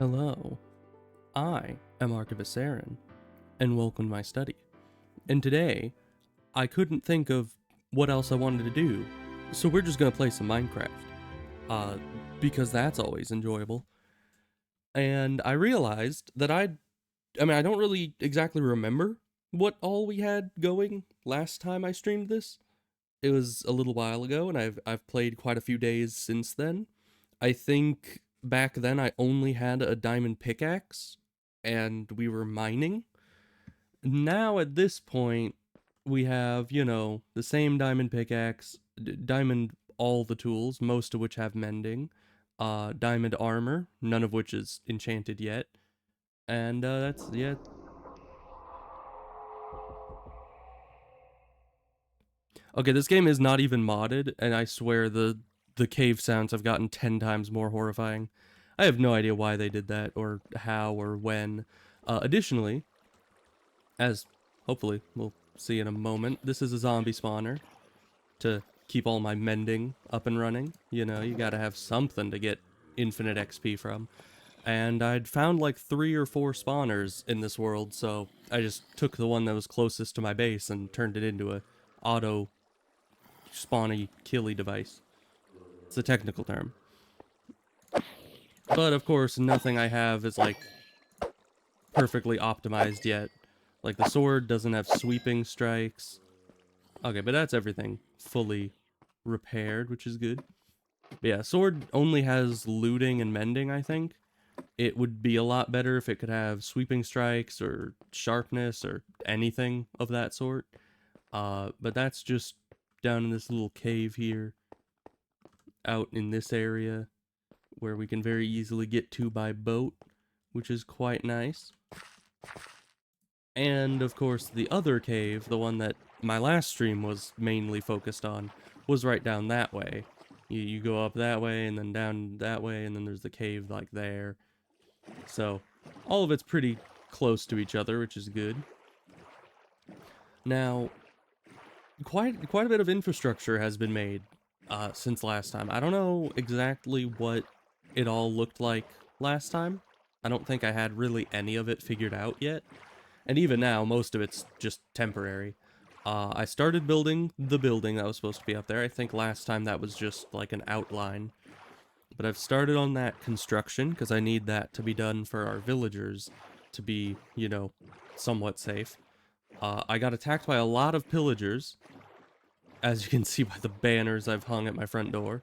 Hello, I am Archivist Aaron, and welcome to my study. And today, I couldn't think of what else I wanted to do, so we're just gonna play some Minecraft. Uh, because that's always enjoyable. And I realized that I don't really exactly remember what all we had going last time I streamed this. It was a little while ago, and I've played quite a few days since then. I think back then I only had a diamond pickaxe, and we were mining. Now at this point, we have, the same diamond pickaxe, diamond all the tools, most of which have mending, diamond armor, none of which is enchanted yet, and yeah. Okay, this game is not even modded, and I swear the cave sounds have gotten 10 times more horrifying. I have no idea why they did that, or how, or when. Additionally, as hopefully we'll see in a moment, this is a zombie spawner to keep all my mending up and running. You know, you gotta have something to get infinite XP from. And I'd found like 3 or 4 spawners in this world, so I just took the one that was closest to my base and turned it into a auto spawny killy device. It's a technical term. But of course, nothing I have is like perfectly optimized yet. Like the sword doesn't have sweeping strikes. Okay, but that's everything fully repaired, which is good. But yeah, sword only has looting and mending, I think. It would be a lot better if it could have sweeping strikes or sharpness or anything of that sort. But that's just down in this little cave here, out in this area, where we can very easily get to by boat, which is quite nice. And of course, the other cave, the one that my last stream was mainly focused on, was right down that way. You go up that way, and then down that way, and then there's the cave like there. So, all of it's pretty close to each other, which is good. Now, quite a bit of infrastructure has been made since last time. I don't know exactly what it all looked like last time. I don't think I had really any of it figured out yet. And even now, most of it's just temporary. I started building the building that was supposed to be up there. I think last time that was just like an outline. But I've started on that construction because I need that to be done for our villagers to be, somewhat safe. I got attacked by a lot of pillagers, as you can see by the banners I've hung at my front door.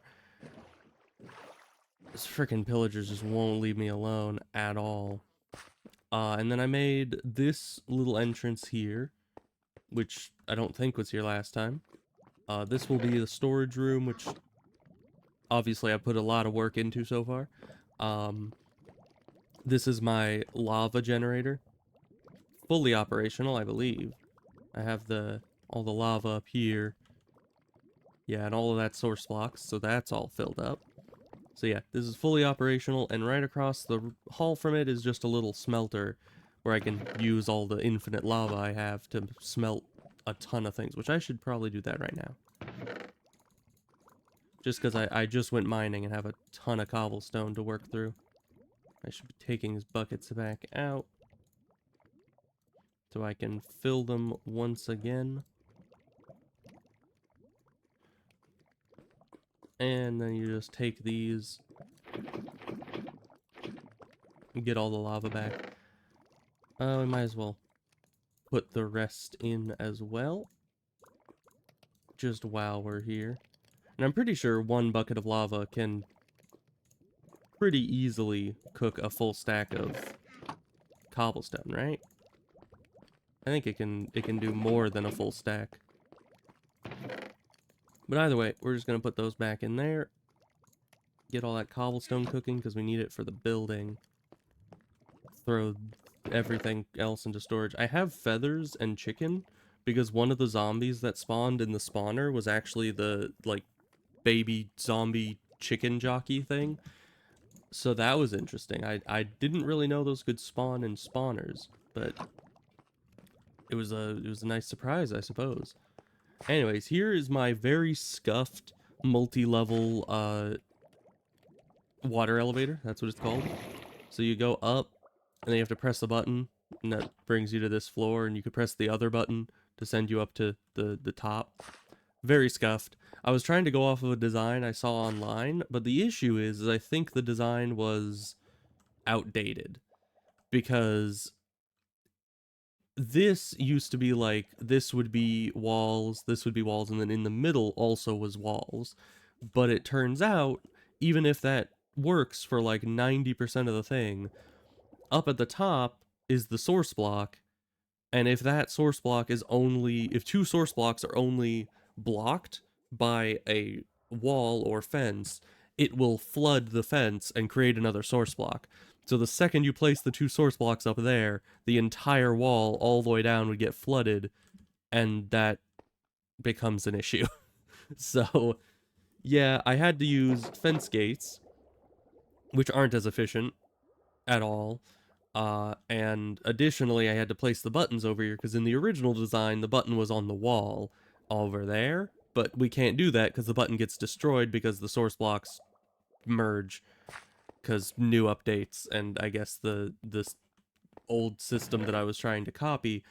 These freaking pillagers just won't leave me alone at all. And then I made this little entrance here, which I don't think was here last time. This will be the storage room, which obviously I put a lot of work into so far. This is my lava generator. Fully operational, I believe. I have all the lava up here. Yeah, and all of that source blocks, so that's all filled up. So yeah, this is fully operational, and right across the hall from it is just a little smelter where I can use all the infinite lava I have to smelt a ton of things, which I should probably do that right now. Just because I just went mining and have a ton of cobblestone to work through. I should be taking these buckets back out so I can fill them once again. And then you just take these and get all the lava back. We might as well put the rest in as well, just while we're here. And I'm pretty sure 1 bucket of lava can pretty easily cook a full stack of cobblestone, right? I think it can do more than a full stack. But either way, we're just gonna put those back in there. Get all that cobblestone cooking because we need it for the building. Throw everything else into storage. I have feathers and chicken because one of the zombies that spawned in the spawner was actually the like baby zombie chicken jockey thing. So that was interesting. I didn't really know those could spawn in spawners, but it was a nice surprise, I suppose. Anyways, here is my very scuffed multi-level water elevator. That's what it's called. So you go up, and then you have to press the button, and that brings you to this floor, and you could press the other button to send you up to the top. Very scuffed. I was trying to go off of a design I saw online, but the issue is I think the design was outdated, because this used to be like, this would be walls, this would be walls, and then in the middle also was walls. But it turns out, even if that works for like 90% of the thing, up at the top is the source block, and if that source block is only, if two source blocks are only blocked by a wall or fence, it will flood the fence and create another source block. So the second you place the two source blocks up there, the entire wall all the way down would get flooded, and that becomes an issue. So, yeah, I had to use fence gates, which aren't as efficient at all. And additionally, I had to place the buttons over here, because in the original design, the button was on the wall over there, but we can't do that because the button gets destroyed because the source blocks merge, because new updates, and I guess this old system that I was trying to copy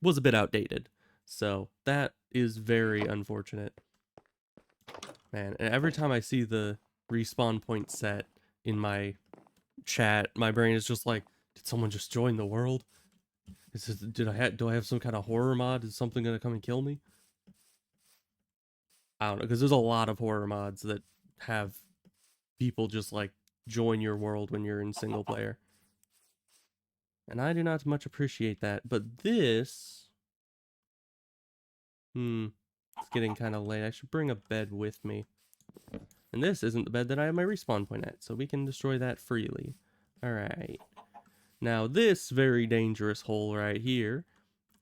was a bit outdated. So that is very unfortunate. Man, and every time I see the respawn point set in my chat, my brain is just like, did someone just join the world? Do I have some kind of horror mod? Is something gonna come and kill me? I don't know, because there's a lot of horror mods that have people just like join your world when you're in single player. And I do not much appreciate that. But this... It's getting kind of late. I should bring a bed with me. And this isn't the bed that I have my respawn point at, so we can destroy that freely. Alright. Now this very dangerous hole right here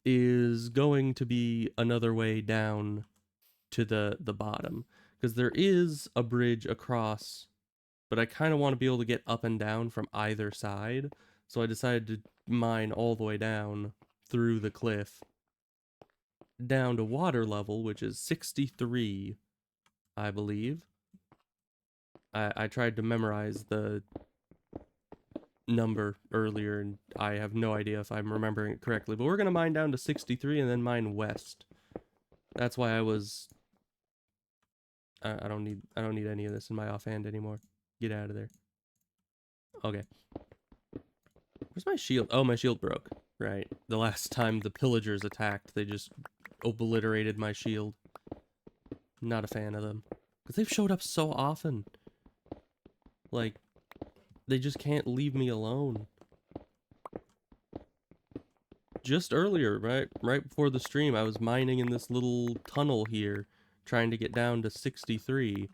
is going to be another way down to the bottom. Because there is a bridge across, but I kind of want to be able to get up and down from either side. So I decided to mine all the way down through the cliff, down to water level, which is 63, I believe. I tried to memorize the number earlier, and I have no idea if I'm remembering it correctly, but we're going to mine down to 63 and then mine west. That's why I was... I don't need any of this in my offhand anymore. Get out of there. Okay. Where's my shield? Oh, my shield broke. Right. The last time the pillagers attacked, they just obliterated my shield. Not a fan of them. Because they've showed up so often. Like, they just can't leave me alone. Just earlier, right before the stream, I was mining in this little tunnel here, trying to get down to 63.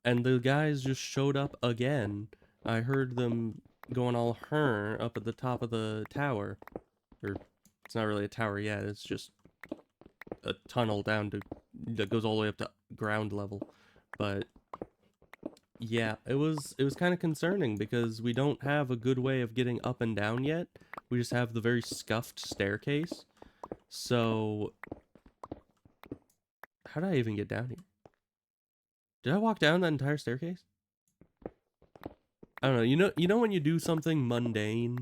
And the guys just showed up again. I heard them going all up at the top of the tower. Or, it's not really a tower yet, it's just a tunnel down to, that goes all the way up to ground level. But yeah, it was kind of concerning because we don't have a good way of getting up and down yet. We just have the very scuffed staircase. So how did I even get down here? Did I walk down that entire staircase? I don't know. You know when you do something mundane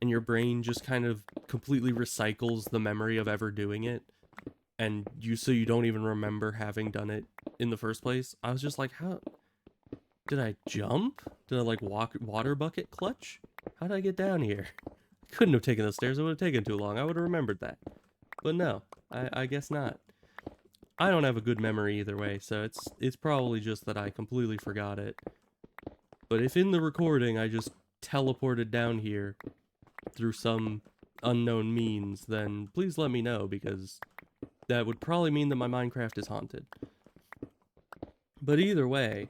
and your brain just kind of completely recycles the memory of ever doing it, and so you don't even remember having done it in the first place? I was just like, how did I jump? Did I like water bucket clutch? How did I get down here? Couldn't have taken the stairs. It would have taken too long. I would have remembered that. But no, I guess not. I don't have a good memory either way, so it's probably just that I completely forgot it. But if in the recording I just teleported down here through some unknown means, then please let me know, because that would probably mean that my Minecraft is haunted. But either way,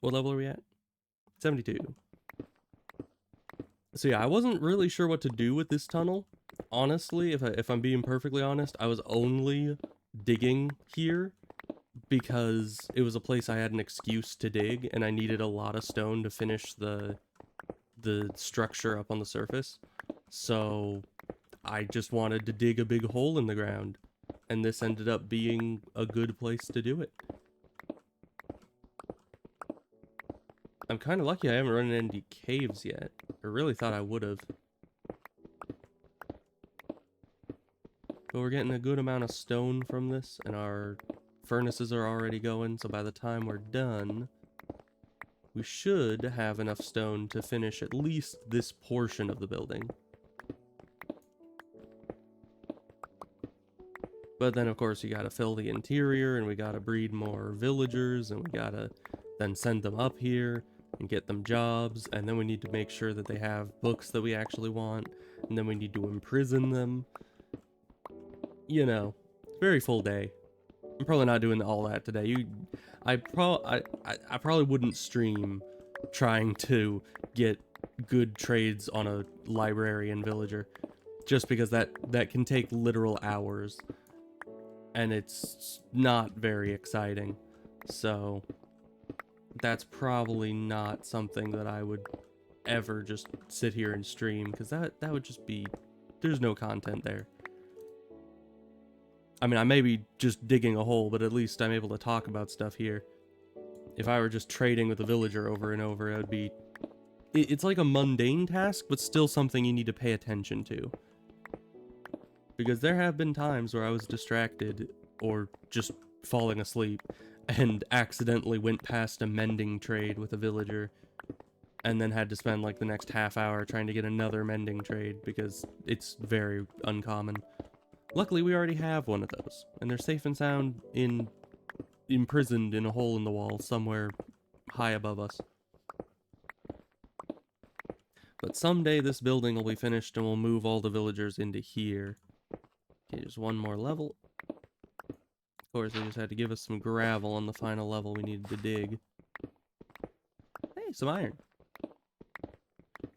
what level are we at? 72. So yeah, I wasn't really sure what to do with this tunnel. Honestly, if I'm being perfectly honest, I was only digging here because it was a place I had an excuse to dig, and I needed a lot of stone to finish the structure up on the surface. So I just wanted to dig a big hole in the ground, and this ended up being a good place to do it. I'm kind of lucky I haven't run into any caves yet. I really thought I would have. But we're getting a good amount of stone from this, and our furnaces are already going, so by the time we're done, we should have enough stone to finish at least this portion of the building. But then, of course, you gotta fill the interior, and we gotta breed more villagers, and we gotta then send them up here and get them jobs, and then we need to make sure that they have books that we actually want, and then we need to imprison them. You know, very full day. I'm probably not doing all that today. I probably wouldn't stream trying to get good trades on a librarian villager, just because that can take literal hours, and it's not very exciting. So that's probably not something that I would ever just sit here and stream, because that would just be, there's no content there. I mean, I may be just digging a hole, but at least I'm able to talk about stuff here. If I were just trading with a villager over and over, it would be... It's like a mundane task, but still something you need to pay attention to. Because there have been times where I was distracted, or just falling asleep, and accidentally went past a mending trade with a villager, and then had to spend like the next half hour trying to get another mending trade, because it's very uncommon. Luckily, we already have one of those, and they're safe and sound imprisoned in a hole in the wall somewhere high above us. But someday this building will be finished and we'll move all the villagers into here. Okay, just one more level. Of course, they just had to give us some gravel on the final level we needed to dig. Hey, some iron.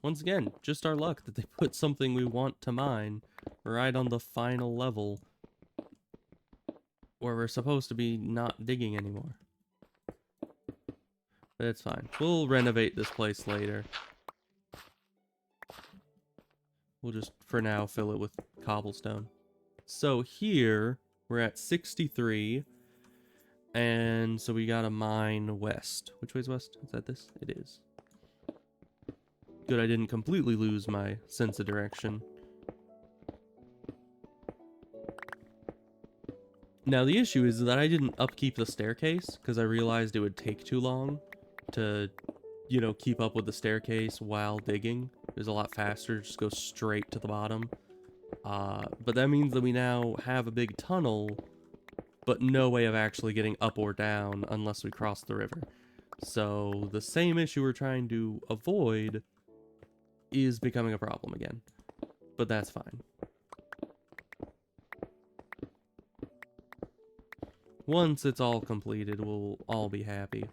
Once again, just our luck that they put something we want to mine right on the final level where we're supposed to be not digging anymore. But it's fine. We'll renovate this place later. We'll just, for now, fill it with cobblestone. So here, we're at 63. And so we gotta mine west. Which way's west? Is that this? It is. Good, I didn't completely lose my sense of direction. Now the issue is that I didn't upkeep the staircase, because I realized it would take too long to, you know, keep up with the staircase while digging. It was a lot faster to just go straight to the bottom. But that means that we now have a big tunnel, but no way of actually getting up or down unless we cross the river. So the same issue we're trying to avoid is becoming a problem again. But that's fine. Once it's all completed, we'll all be happy.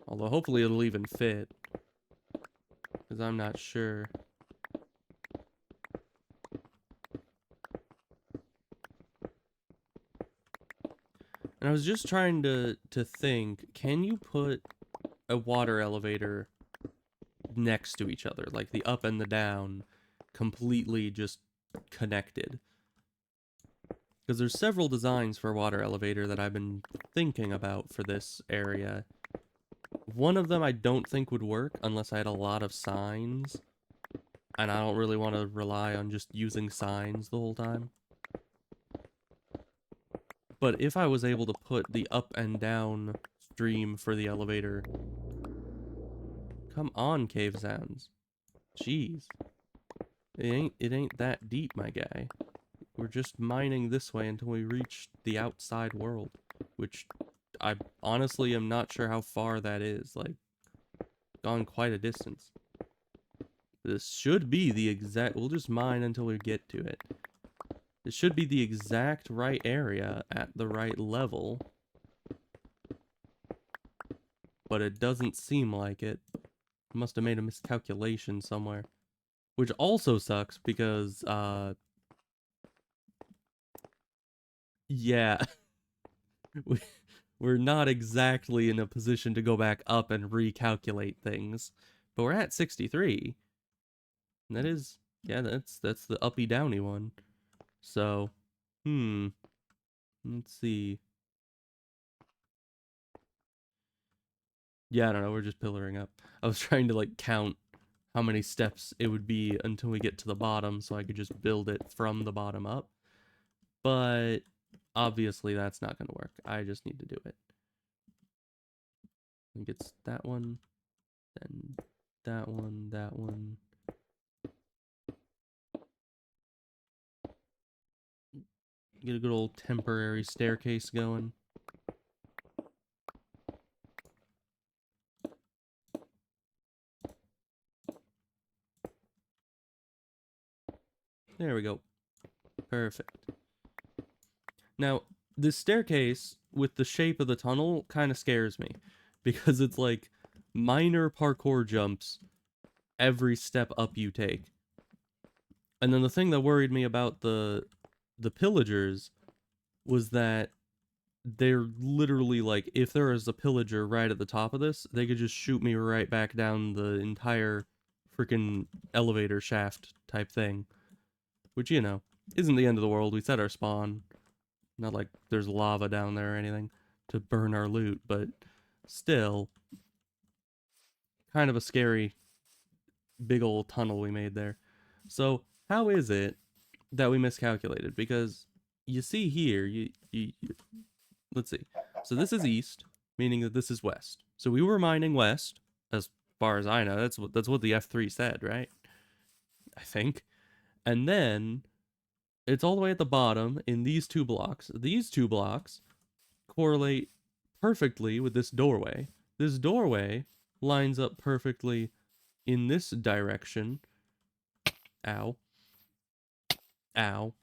Although hopefully it'll even fit, because I'm not sure. And I was just trying to think, can you put a water elevator next to each other, like the up and the down, completely just connected? Because there's several designs for a water elevator that I've been thinking about for this area. One of them I don't think would work unless I had a lot of signs, and I don't really want to rely on just using signs the whole time. But if I was able to put the up and down stream for the elevator... Come on, cave sounds. Jeez. It ain't that deep, my guy. We're just mining this way until we reach the outside world, which I honestly am not sure how far that is. Like, gone quite a distance. This should be the exact... We'll just mine until we get to it. It should be the exact right area at the right level. But it doesn't seem like it. Must have made a miscalculation somewhere. Which also sucks because, yeah. We're not exactly in a position to go back up and recalculate things. But we're at 63. And that is, yeah, that's the uppy downy one. So, let's see. Yeah, I don't know, we're just pillaring up. I was trying to, like, count how many steps it would be until we get to the bottom so I could just build it from the bottom up. But obviously that's not going to work. I just need to do it. I think it's that one, then that one, that one. Get a good old temporary staircase going. There we go. Perfect. Now, this staircase with the shape of the tunnel kind of scares me because it's like minor parkour jumps every step up you take. And then the thing that worried me about the pillagers was that they're literally like, if there is a pillager right at the top of this, they could just shoot me right back down the entire freaking elevator shaft type thing. Which, you know, isn't the end of the world. We set our spawn. Not like there's lava down there or anything to burn our loot, but still, kind of a scary big old tunnel we made there. So, how is it that we miscalculated? Because you see here, let's see. So this is east, meaning that this is west. So we were mining west, as far as I know. That's what the F3 said, right? I think. And then it's all the way at the bottom in these two blocks. These two blocks correlate perfectly with this doorway. This doorway lines up perfectly in this direction. Ow. Ow.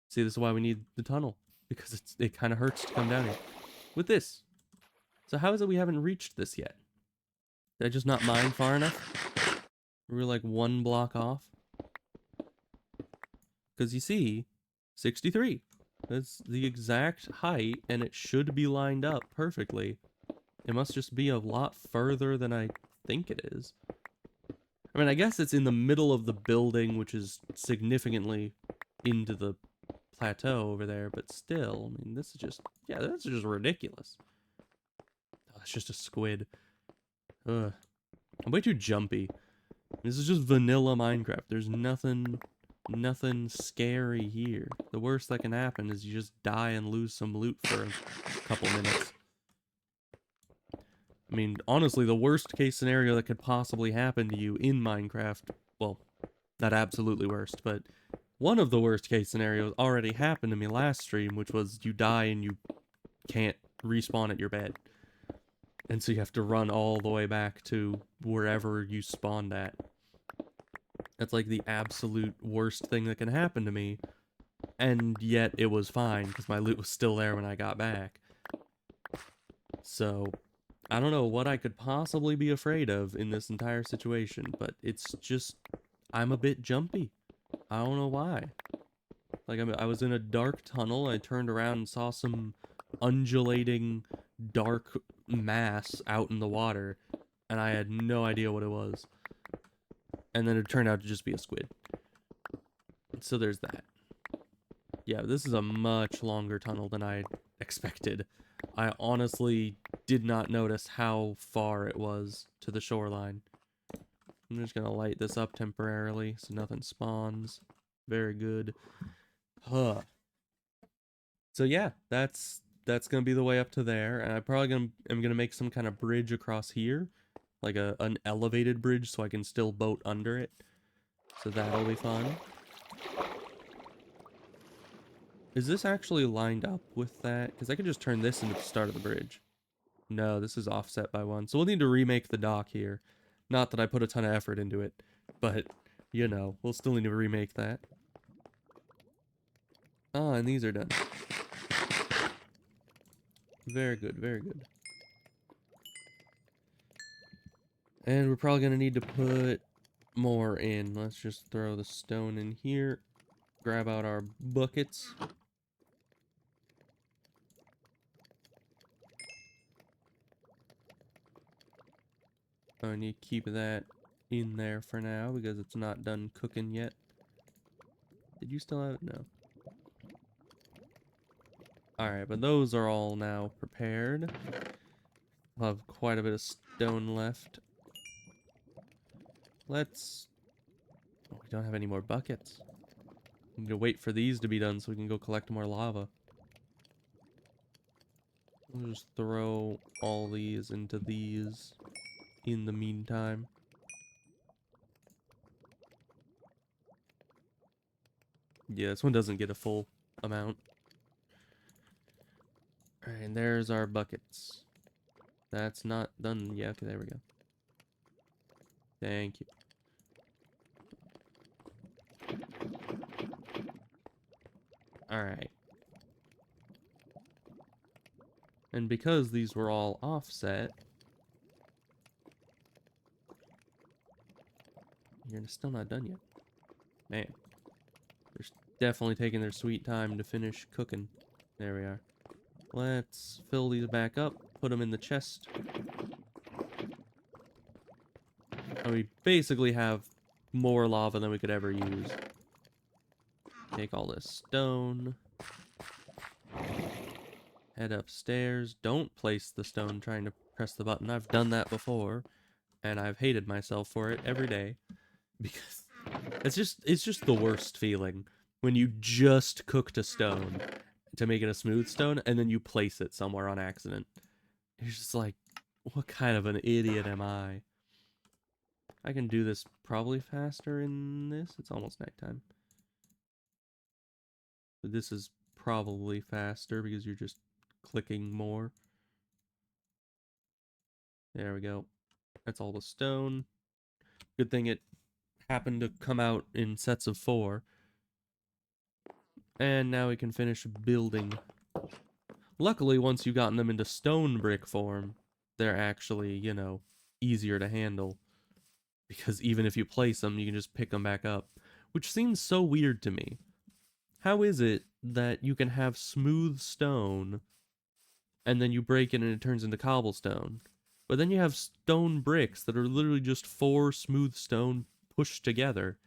See, this is why we need the tunnel. Because it kind of hurts to come down here. With this. So how is it we haven't reached this yet? Did I just not mine far enough? We're like one block off. Because you see, 63. That's the exact height, and it should be lined up perfectly. It must just be a lot further than I think it is. I mean, I guess it's in the middle of the building, which is significantly into the plateau over there, but still, I mean, this is just, yeah, that's just ridiculous. Oh, it's just a squid. Ugh. I'm way too jumpy. This is just vanilla Minecraft. There's nothing scary here. The worst that can happen is you just die and lose some loot for a couple minutes. I mean, honestly, the worst case scenario that could possibly happen to you in Minecraft, well, not absolutely worst, but one of the worst case scenarios already happened to me last stream, which was you die and you can't respawn at your bed. And so you have to run all the way back to wherever you spawned at. That's like the absolute worst thing that can happen to me. And yet it was fine, because my loot was still there when I got back. So, I don't know what I could possibly be afraid of in this entire situation, but it's just, I'm a bit jumpy. I don't know why. Like, I was in a dark tunnel, I turned around and saw some undulating dark mass out in the water, and I had no idea what it was. And then it turned out to just be a squid. So there's that. Yeah, this is a much longer tunnel than I expected. I honestly did not notice how far it was to the shoreline. I'm just gonna light this up temporarily so nothing spawns. Very good. Huh. So yeah, that's gonna be the way up to there, and I probably am gonna make some kind of bridge across here, like an elevated bridge, so I can still boat under it. So that'll be fun. Is this actually lined up with that? Because I could just turn this into the start of the bridge. No, this is offset by one. So we'll need to remake the dock here. Not that I put a ton of effort into it, but, you know, we'll still need to remake that. Ah, and these are done. Very good, very good. And we're probably going to need to put more in. Let's just throw the stone in here. Grab out our buckets. I need to keep that in there for now because it's not done cooking yet. Did you still have it? No. Alright, but those are all now prepared. We'll have quite a bit of stone left. Let's... Oh, we don't have any more buckets. We need to wait for these to be done so we can go collect more lava. We'll just throw all these into these in the meantime. Yeah, this one doesn't get a full amount. Alright, and there's our buckets. That's not done. Yeah, okay, there we go. Thank you. Alright. And because these were all offset, you're still not done yet. Man. They're definitely taking their sweet time to finish cooking. There we are. Let's fill these back up, put them in the chest. And we basically have more lava than we could ever use. Take all this stone. Head upstairs. Don't place the stone trying to press the button. I've done that before, and I've hated myself for it every day. Because it's just the worst feeling when you just cooked a stone to make it a smooth stone, and then you place it somewhere on accident. You're just like, what kind of an idiot am I? I can do this probably faster in this. It's almost nighttime. But this is probably faster because you're just clicking more. There we go. That's all the stone. Good thing it happened to come out in sets of 4. And now we can finish building. Luckily, once you've gotten them into stone brick form, they're actually, you know, easier to handle. Because even if you place them, you can just pick them back up. Which seems so weird to me. How is it that you can have smooth stone, and then you break it and it turns into cobblestone? But then you have stone bricks that are literally just 4 smooth stone pushed together,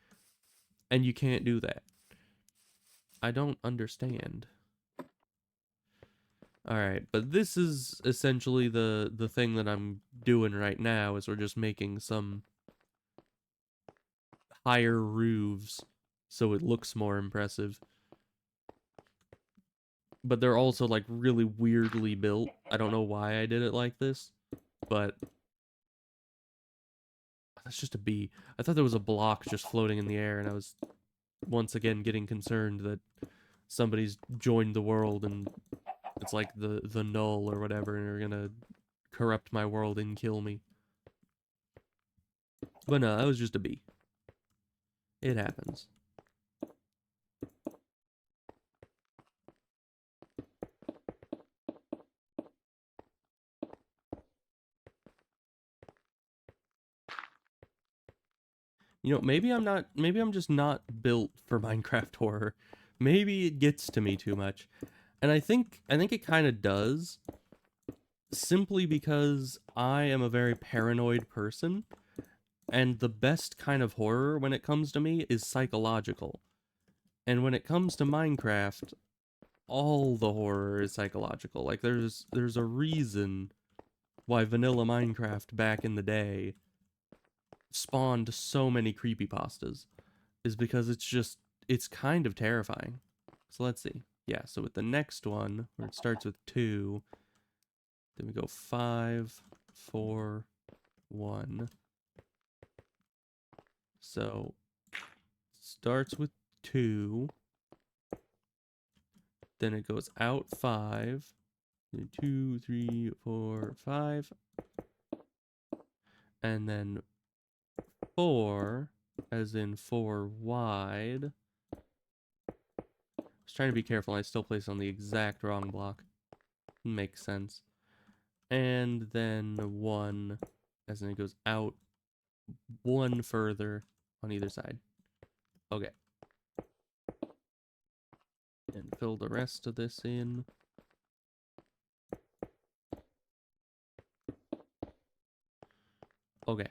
and you can't do that. I don't understand. Alright, but this is essentially the thing that I'm doing right now, is we're just making some higher roofs so it looks more impressive. But they're also, like, really weirdly built. I don't know why I did it like this, but that's just a bee. I thought there was a block just floating in the air, and I was once again getting concerned that somebody's joined the world and it's like the null or whatever, and are gonna corrupt my world and kill me. But no, that was just a bee. It happens. You know, maybe I'm just not built for Minecraft horror. Maybe it gets to me too much. And I think it kind of does, simply because I am a very paranoid person, and the best kind of horror when it comes to me is psychological. And when it comes to Minecraft, all the horror is psychological. Like, there's a reason why vanilla Minecraft back in the day spawned so many creepypastas, is because it's kind of terrifying. So let's see. Yeah, so with the next one, where it starts with 2, then we go 5, 4, 1. So starts with 2, then it goes out 5, 2, 3, 4, 5, and then 4, as in 4 wide. I was trying to be careful, I still placed on the exact wrong block. Makes sense. And then 1, as in it goes out 1 further on either side. Okay. And fill the rest of this in. Okay.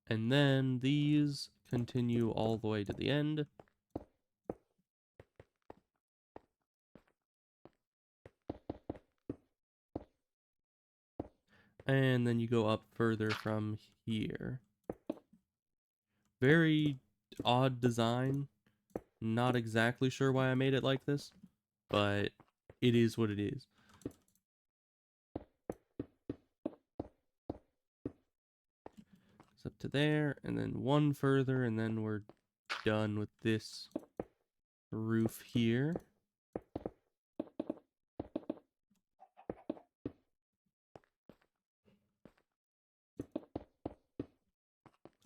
And then these continue all the way to the end. And then you go up further from here. Very odd design. Not exactly sure why I made it like this, but it is what it is. It's up to there, and then one further, and then we're done with this roof here.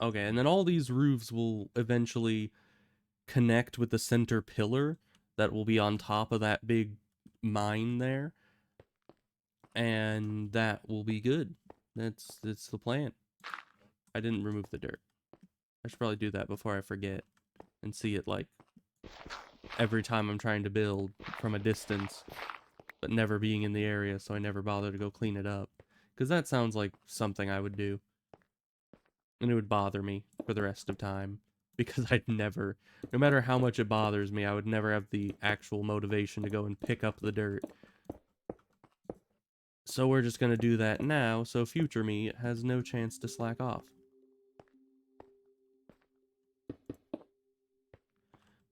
Okay, and then all these roofs will eventually connect with the center pillar that will be on top of that big mine there. And that will be good. That's the plan. I didn't remove the dirt. I should probably do that before I forget and see it like every time I'm trying to build from a distance, but never being in the area, so I never bother to go clean it up. Because that sounds like something I would do. And it would bother me for the rest of time. Because I'd never, no matter how much it bothers me, I would never have the actual motivation to go and pick up the dirt. So we're just going to do that now, so future me has no chance to slack off.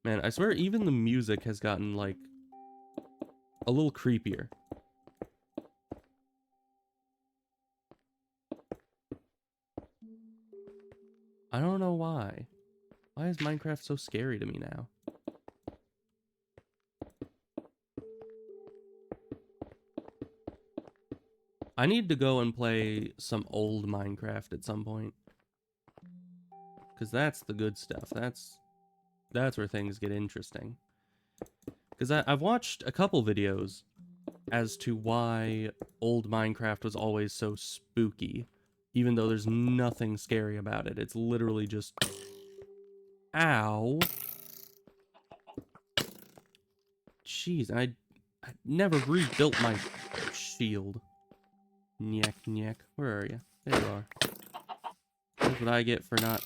Man, I swear even the music has gotten, like, a little creepier. I don't know why. Why is Minecraft so scary to me now? I need to go and play some old Minecraft at some point. Because that's the good stuff. That's where things get interesting. Because I've watched a couple videos as to why old Minecraft was always so spooky. Even though there's nothing scary about it. It's literally just... Ow. Jeez, I never rebuilt my shield. Nyek, nyek. Where are you? There you are. That's what I get for not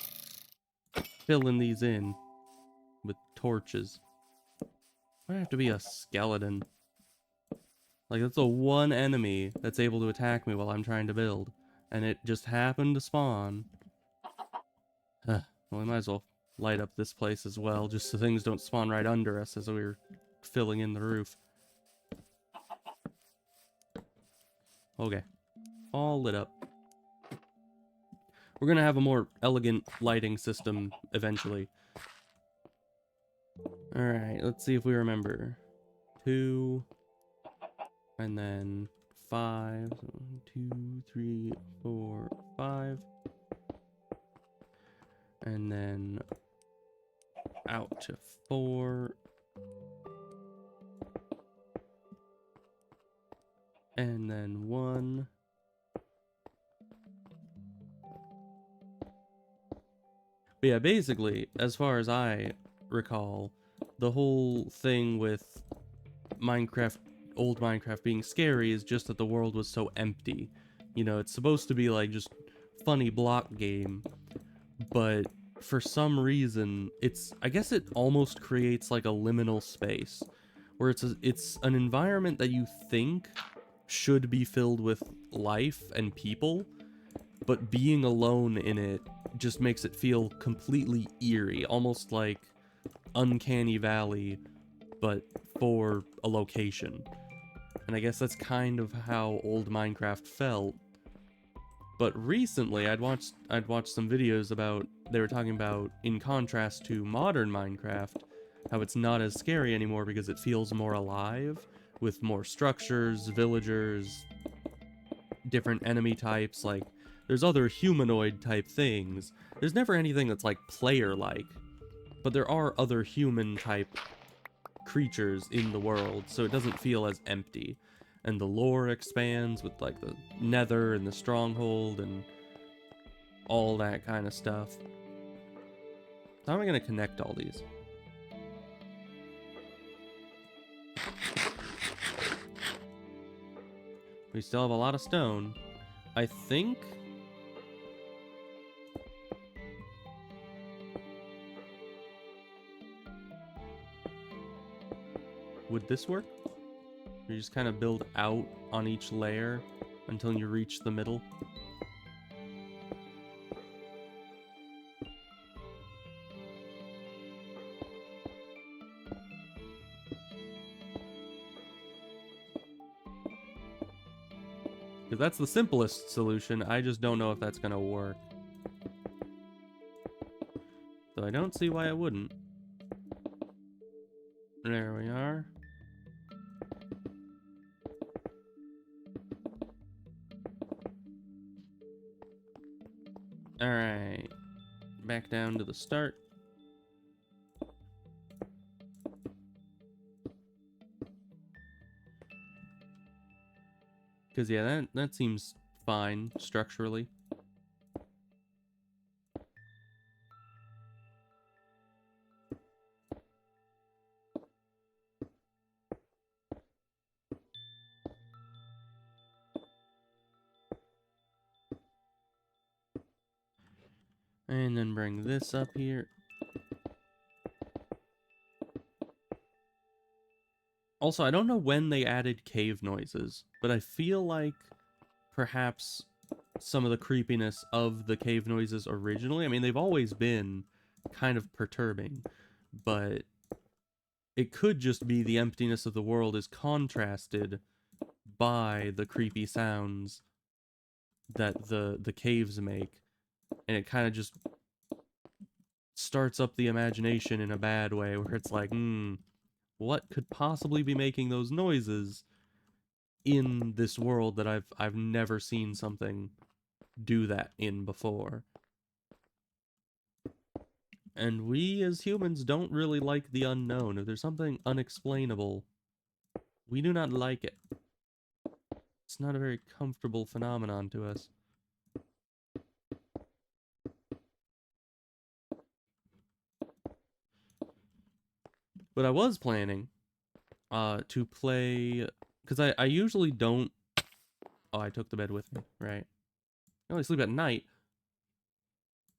filling these in with torches. Why do I have to be a skeleton? Like, that's the one enemy that's able to attack me while I'm trying to build. And it just happened to spawn. Well, we might as well light up this place as well, just so things don't spawn right under us as we're filling in the roof. Okay. All lit up. We're gonna have a more elegant lighting system eventually. Alright, let's see if we remember. 2, and then 5. 1, 2, 3, 4, 5. And then out to 4. And then 1. But yeah, basically, as far as I recall, the whole thing with Minecraft, old Minecraft being scary is just that the world was so empty. You know, it's supposed to be like just funny block game, but for some reason, I guess it almost creates like a liminal space where it's an environment that you think should be filled with life and people, but being alone in it just makes it feel completely eerie, almost like Uncanny Valley, but for a location. And I guess that's kind of how old Minecraft felt. But recently, I'd watched some videos about, they were talking about, in contrast to modern Minecraft, how it's not as scary anymore because it feels more alive, with more structures, villagers, different enemy types, like, there's other humanoid type things. There's never anything that's like player-like, but there are other human type creatures in the world, so it doesn't feel as empty. And the lore expands with like the nether and the stronghold and all that kind of stuff. How am I going to connect all these? We still have a lot of stone. I think... Would this work? You just kind of build out on each layer until you reach the middle. Because that's the simplest solution. I just don't know if that's going to work. So I don't see why it wouldn't. There we are. Alright. Back down to the start. Because, yeah, that seems fine structurally. And then bring this up here. Also, I don't know when they added cave noises, but I feel like perhaps some of the creepiness of the cave noises originally, I mean, they've always been kind of perturbing, but it could just be the emptiness of the world is contrasted by the creepy sounds that the caves make, and it kind of just starts up the imagination in a bad way, where it's like, what could possibly be making those noises in this world that I've never seen something do that in before? And we as humans don't really like the unknown. If there's something unexplainable, we do not like it. It's not a very comfortable phenomenon to us. But I was planning to play, because I usually don't. Oh, I took the bed with me, right? I only sleep at night.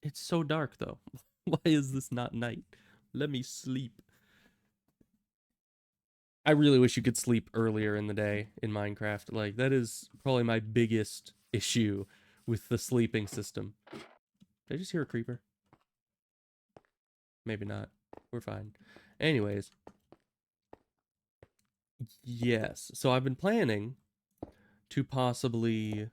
It's so dark though. Why is this not night? Let me sleep. I really wish you could sleep earlier in the day in Minecraft. Like, that is probably my biggest issue with the sleeping system. Did I just hear a creeper? Maybe not. We're fine. Anyways. Yes. So I've been planning to possibly...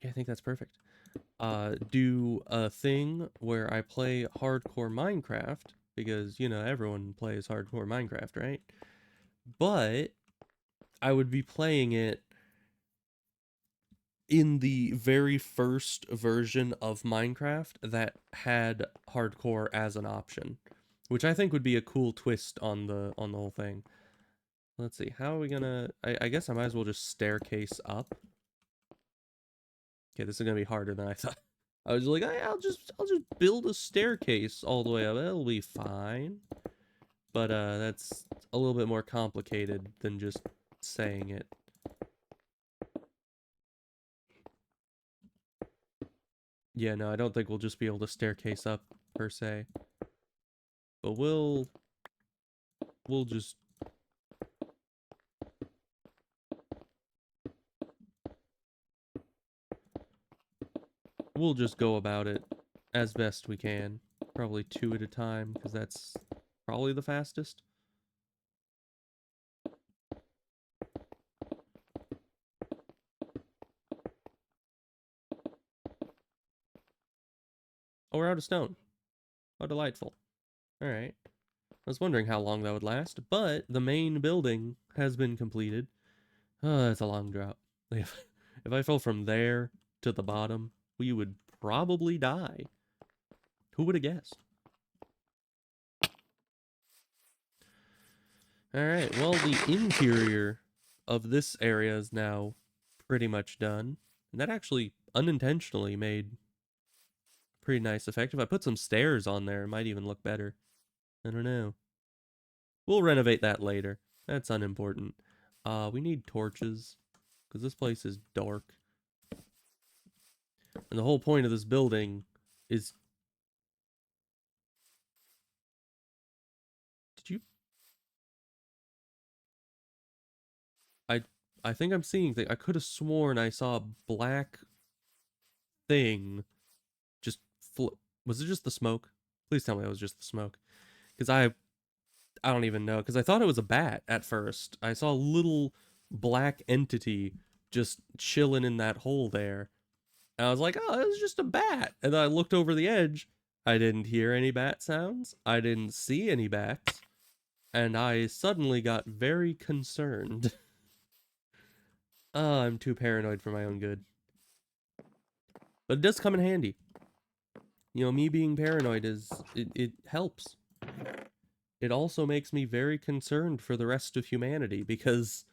Yeah, I think that's perfect. Do a thing where I play hardcore Minecraft, because, you know, everyone plays hardcore Minecraft, right? But I would be playing it in the very first version of Minecraft that had hardcore as an option, which I think would be a cool twist on the whole thing. Let's see, how are we gonna... I guess I might as well just staircase up. Okay, this is gonna be harder than I thought. I was like, I'll just build a staircase all the way up. It'll be fine. But that's a little bit more complicated than just saying it. Yeah, no, I don't think we'll just be able to staircase up per se. But we'll just go about it as best we can. Probably 2 at a time, because that's probably the fastest. Oh, we're out of stone. How delightful. Alright. I was wondering how long that would last, but the main building has been completed. Oh, that's a long drop. If I fell from there to the bottom, we would probably die. Who would have guessed? Alright, well, the interior of this area is now pretty much done. And that actually unintentionally made a pretty nice effect. If I put some stairs on there, it might even look better. I don't know. We'll renovate that later. That's unimportant. We need torches, because this place is dark. And the whole point of this building is... Did you... I think I'm seeing things. I could have sworn I saw a black thing just was it just the smoke? Please tell me it was just the smoke. Because I don't even know. Because I thought it was a bat at first. I saw a little black entity just chilling in that hole there. And I was like, oh, it was just a bat. And then I looked over the edge. I didn't hear any bat sounds. I didn't see any bats. And I suddenly got very concerned. Oh, I'm too paranoid for my own good. But it does come in handy. You know, me being paranoid it helps. It also makes me very concerned for the rest of humanity because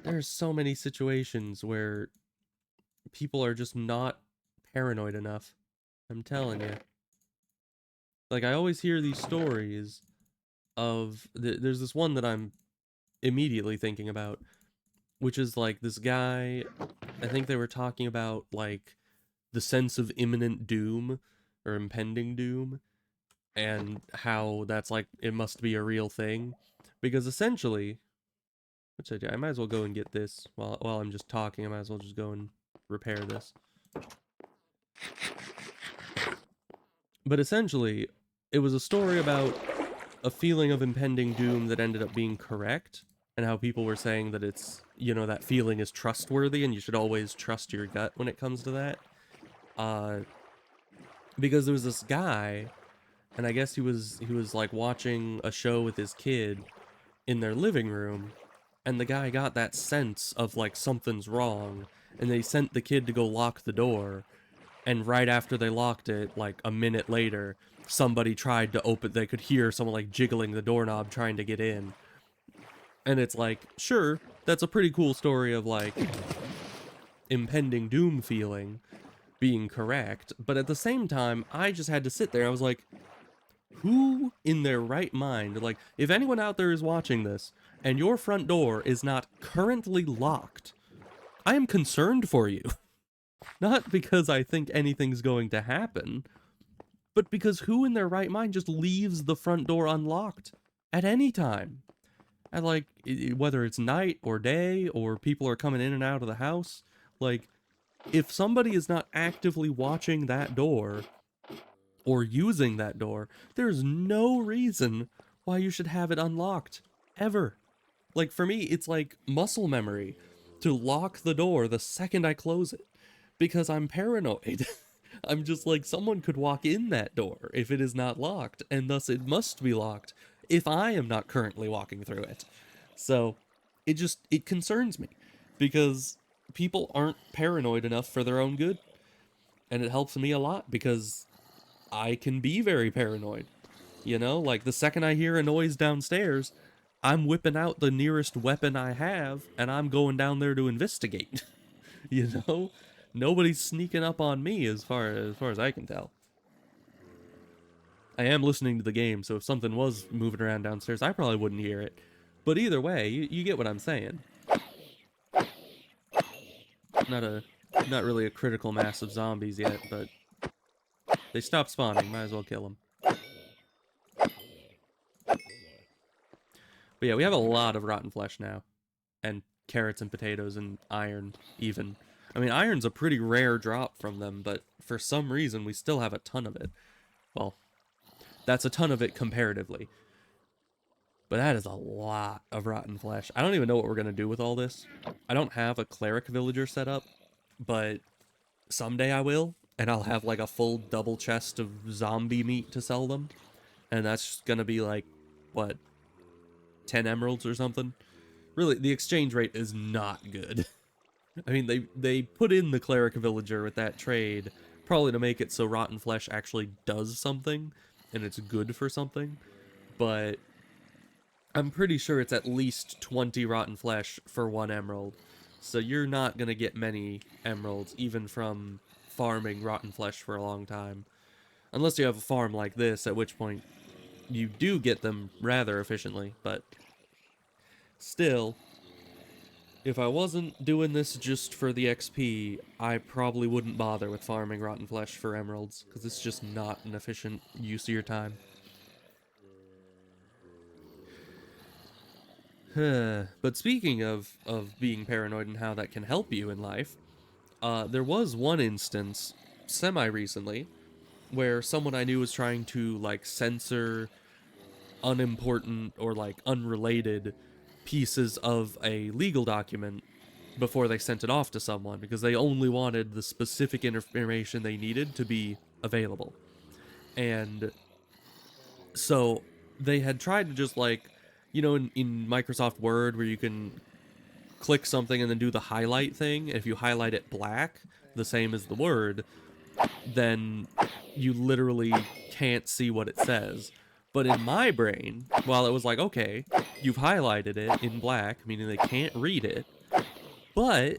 there's so many situations where people are just not paranoid enough. I'm telling you. Like, I always hear these stories of there's this one that I'm immediately thinking about, which is like this guy, I think they were talking about like the sense of imminent doom or impending doom and how that's like it must be a real thing because essentially which I might as well go and get this while I'm just talking. I might as well just go and repair this. But essentially it was a story about a feeling of impending doom that ended up being correct, and how people were saying that it's, you know, that feeling is trustworthy and you should always trust your gut when it comes to that. Because there was this guy, and I guess he was like watching a show with his kid in their living room, and the guy got that sense of like something's wrong, and they sent the kid to go lock the door, and right after they locked it, like a minute later, somebody tried to open, they could hear someone like jiggling the doorknob trying to get in. And it's like, sure, that's a pretty cool story of like impending doom feeling being correct, but at the same time, I just had to sit there. I was like, who in their right mind, like, if anyone out there is watching this and your front door is not currently locked, I am concerned for you. Not because I think anything's going to happen, but because who in their right mind just leaves the front door unlocked at any time? And like, whether it's night or day or people are coming in and out of the house, like, if somebody is not actively watching that door or using that door, there's no reason why you should have it unlocked, ever. Like, for me, it's like muscle memory to lock the door the second I close it, because I'm paranoid. I'm just like, someone could walk in that door if it is not locked, and thus it must be locked if I am not currently walking through it. So, it concerns me, because people aren't paranoid enough for their own good, and it helps me a lot, because I can be very paranoid. You know, like the second I hear a noise downstairs, I'm whipping out the nearest weapon I have, and I'm going down there to investigate. You know? Nobody's sneaking up on me as far as I can tell. I am listening to the game, so if something was moving around downstairs, I probably wouldn't hear it. But either way, you get what I'm saying. Not really a critical mass of zombies yet, but they stopped spawning. Might as well kill them. But yeah, we have a lot of rotten flesh now, and carrots and potatoes and iron even. I mean, iron's a pretty rare drop from them, but for some reason we still have a ton of it. Well, that's a ton of it comparatively. But that is a lot of rotten flesh. I don't even know what we're going to do with all this. I don't have a cleric villager set up, but someday I will, and I'll have like a full double chest of zombie meat to sell them. And that's going to be like, what, 10 emeralds or something? Really, the exchange rate is not good. I mean, they put in the cleric villager with that trade, probably to make it so rotten flesh actually does something, and it's good for something, but I'm pretty sure it's at least 20 rotten flesh for 1 emerald, so you're not gonna get many emeralds, even from farming rotten flesh for a long time. Unless you have a farm like this, at which point you do get them rather efficiently, but still, if I wasn't doing this just for the XP, I probably wouldn't bother with farming rotten flesh for emeralds, because it's just not an efficient use of your time. But speaking of being paranoid and how that can help you in life, there was one instance semi-recently where someone I knew was trying to like censor unimportant or like unrelated pieces of a legal document before they sent it off to someone because they only wanted the specific information they needed to be available. And so they had tried to just like, in Microsoft Word where you can click something and then do the highlight thing. If you highlight it black, the same as the word, then you literally can't see what it says. But in my brain, while it was like, okay, you've highlighted it in black, meaning they can't read it, but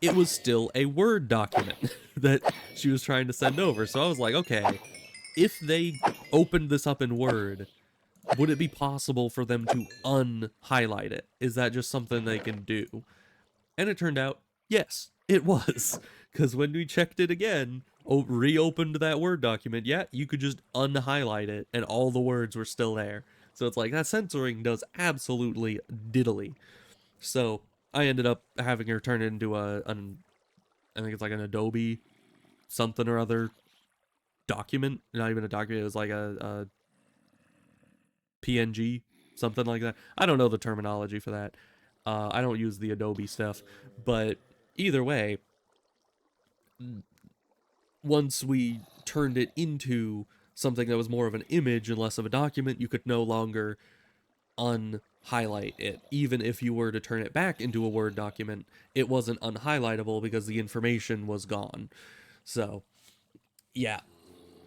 it was still a Word document that she was trying to send over. So I was like, okay, if they opened this up in Word, would it be possible for them to unhighlight it? Is that just something they can do? And it turned out, yes, it was. Because when we checked it again, reopened that Word document, yeah, you could just unhighlight it and all the words were still there. So it's like, that censoring does absolutely diddly. So I ended up having her turn it into I think it's like an Adobe something or other document. Not even a document, it was like a PNG, something like that. I don't know the terminology for that. I don't use the Adobe stuff. But either way, once we turned it into something that was more of an image and less of a document, you could no longer unhighlight it. Even if you were to turn it back into a Word document, it wasn't unhighlightable because the information was gone. So, yeah,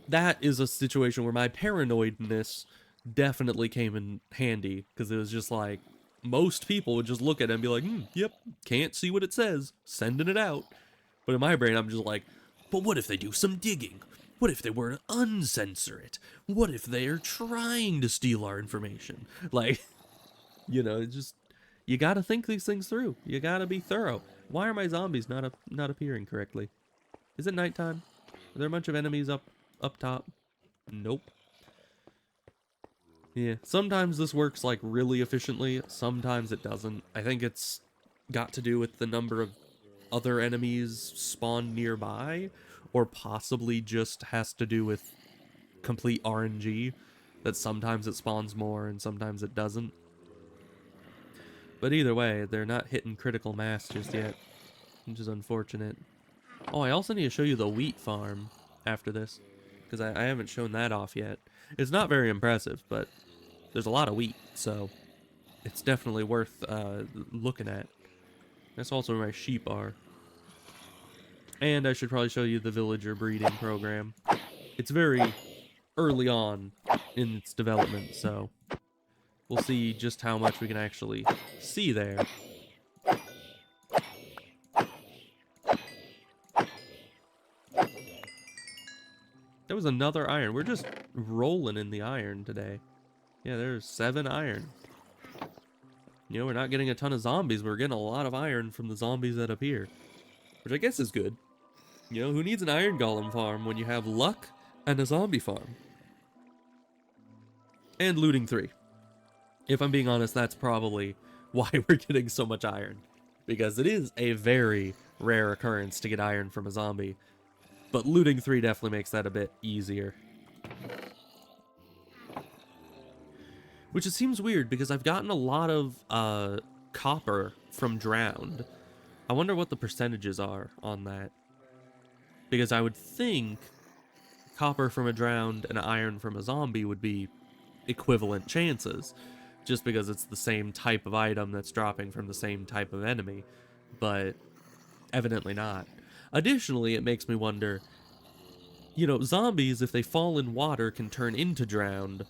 that is a situation where my paranoidness definitely came in handy because it was just like most people would just look at it and be like, yep, can't see what it says, sending it out. But in my brain, I'm just like, but what if they do some digging? What if they were to uncensor it? What if they are trying to steal our information? Like, just you gotta think these things through. You gotta be thorough. Why are my zombies not appearing correctly? Is it nighttime? Are there a bunch of enemies up top? Nope. Yeah, sometimes this works like really efficiently, sometimes it doesn't. I think it's got to do with the number of other enemies spawned nearby, or possibly just has to do with complete RNG, that sometimes it spawns more and sometimes it doesn't. But either way, they're not hitting critical mass just yet, which is unfortunate. Oh, I also need to show you the wheat farm after this, because I haven't shown that off yet. It's not very impressive, but there's a lot of wheat, so it's definitely worth looking at. That's also where my sheep are. And I should probably show you the villager breeding program. It's very early on in its development, so we'll see just how much we can actually see there. There was another iron. We're just rolling in the iron today. Yeah, there's 7 iron. We're not getting a ton of zombies, but we're getting a lot of iron from the zombies that appear. Which I guess is good. Who needs an iron golem farm when you have luck and a zombie farm? And looting 3. If I'm being honest, that's probably why we're getting so much iron. Because it is a very rare occurrence to get iron from a zombie. But looting 3 definitely makes that a bit easier. Which it seems weird because I've gotten a lot of copper from Drowned. I wonder what the percentages are on that. Because I would think copper from a Drowned and iron from a zombie would be equivalent chances. Just because it's the same type of item that's dropping from the same type of enemy. But evidently not. Additionally, it makes me wonder, zombies, if they fall in water, can turn into Drowned.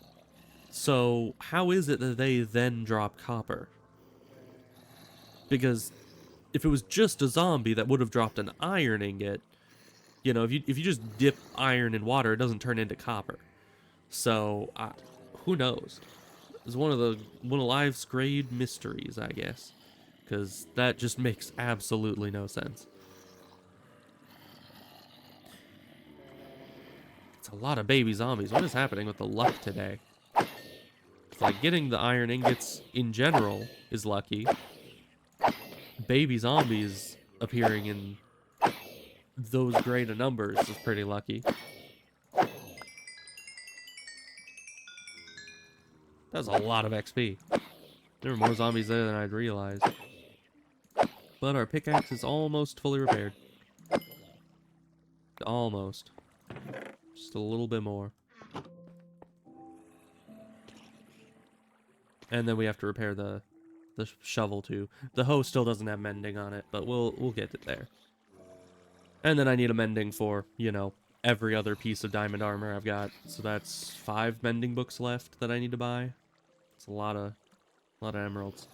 So how is it that they then drop copper? Because if it was just a zombie that would have dropped an iron ingot, if you just dip iron in water, it doesn't turn into copper. So who knows? It's one of life's great mysteries, I guess, because that just makes absolutely no sense. It's a lot of baby zombies. What is happening with the luck today? Like, getting the iron ingots in general is lucky. Baby zombies appearing in those great of numbers is pretty lucky. That's a lot of XP. There were more zombies there than I'd realized. But our pickaxe is almost fully repaired. Almost. Just a little bit more. And then we have to repair the shovel too. The hoe still doesn't have mending on it, but we'll get it there. And then I need a mending for, you know, every other piece of diamond armor I've got. So that's 5 mending books left that I need to buy. It's a lot of emeralds.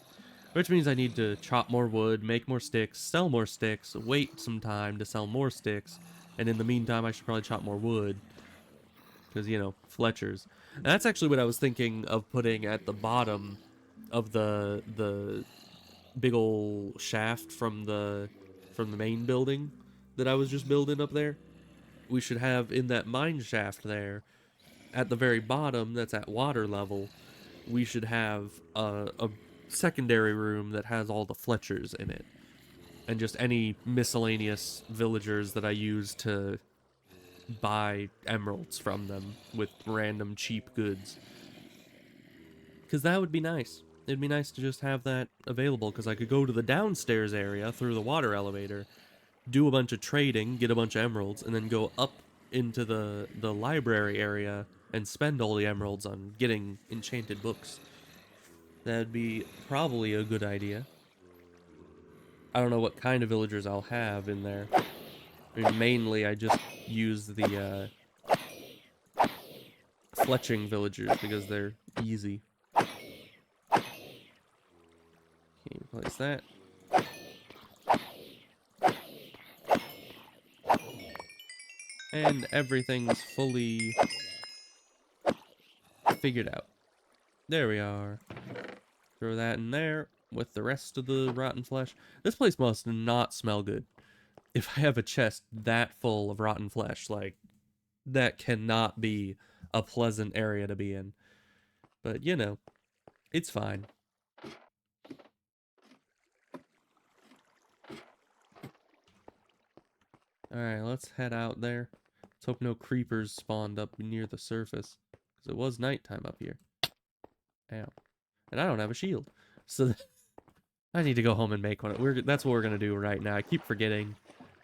Which means I need to chop more wood, make more sticks, sell more sticks, wait some time to sell more sticks, and in the meantime I should probably chop more wood. Because, you know, Fletcher's. And that's actually what I was thinking of putting at the bottom of the big ol' shaft from the main building that I was just building up there. We should have in that mine shaft there, at the very bottom that's at water level, we should have a secondary room that has all the Fletchers in it. And just any miscellaneous villagers that I use to buy emeralds from them with random cheap goods. Because that would be nice. It'd be nice to just have that available, because I could go to the downstairs area through the water elevator, do a bunch of trading, get a bunch of emeralds, and then go up into the library area and spend all the emeralds on getting enchanted books. That'd be probably a good idea. I don't know what kind of villagers I'll have in there. I mean, mainly I just use the fletching villagers because they're easy. Okay, replace that. And everything's fully figured out. There we are. Throw that in there with the rest of the rotten flesh. This place must not smell good. If I have a chest that full of rotten flesh, like, that cannot be a pleasant area to be in. But, you know, it's fine. Alright, let's head out there. Let's hope no creepers spawned up near the surface, because it was nighttime up here. Ow. And I don't have a shield. So I need to go home and make one. That's what we're going to do right now. I keep forgetting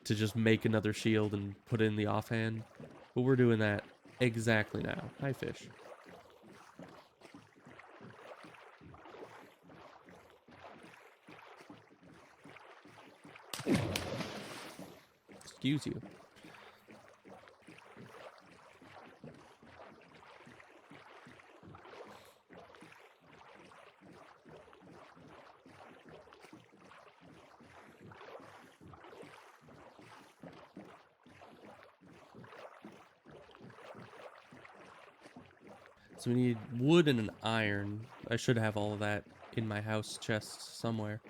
to just make another shield and put it in the offhand. But we're doing that exactly now. Hi, fish. Excuse you. So we need wood and an iron. I should have all of that in my house chest somewhere.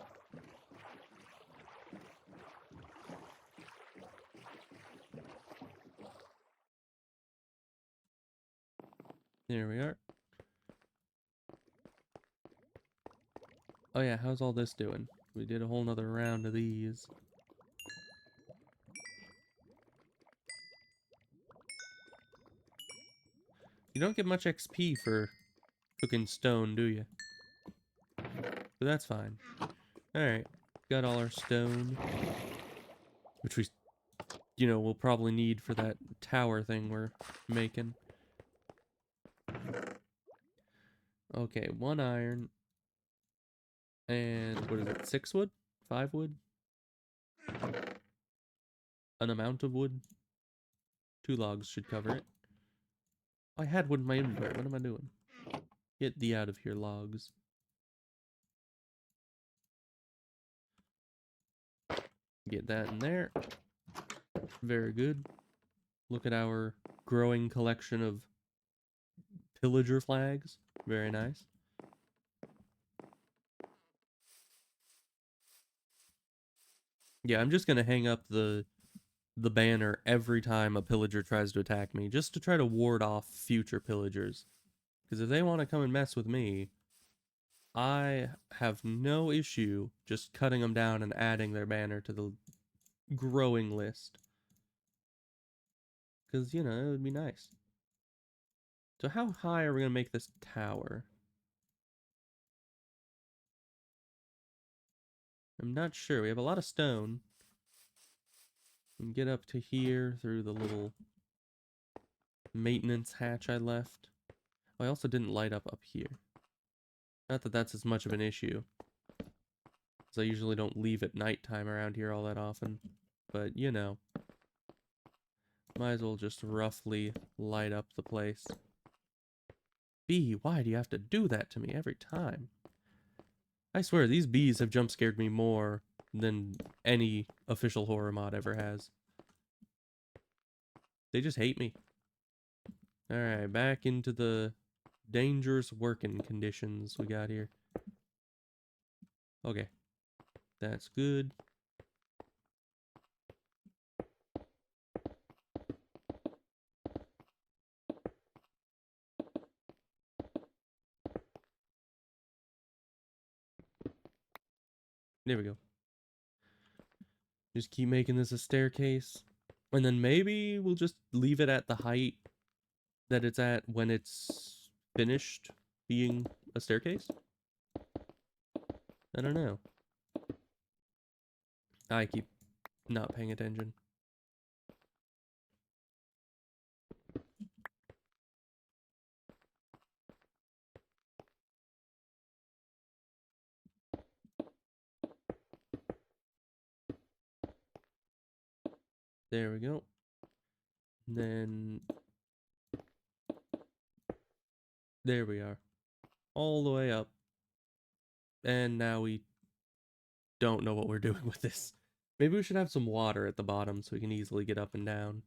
There we are. Oh yeah, how's all this doing? We did a whole nother round of these. You don't get much XP for cooking stone, do you? But that's fine. Alright, got all our stone. Which we, you know, we'll probably need for that tower thing we're making. Okay, 1 iron. And what is it, 6 wood? 5 wood? An amount of wood? 2 logs should cover it. I had wood in my inventory. What am I doing? Get thee out of here, logs. Get that in there. Very good. Look at our growing collection of pillager flags. Very nice. Yeah, I'm just gonna hang up the banner every time a pillager tries to attack me, just to try to ward off future pillagers. Because if they want to come and mess with me, I have no issue just cutting them down and adding their banner to the growing list. Because, you know, it would be nice. So how high are we going to make this tower? I'm not sure. We have a lot of stone. We can get up to here through the little maintenance hatch I left. Oh, I also didn't light up here. Not that that's as much of an issue, because I usually don't leave at nighttime around here all that often. But, you know, might as well just roughly light up the place. Bee, why do you have to do that to me every time? I swear, these bees have jump scared me more than any official horror mod ever has. They just hate me. Alright, back into the dangerous working conditions we got here. Okay, that's good. There we go. Just keep making this a staircase. And then maybe we'll just leave it at the height that it's at when it's finished being a staircase? I don't know. I keep not paying attention. There we go. Then there we are. All the way up. And now we don't know what we're doing with this. Maybe we should have some water at the bottom so we can easily get up and down.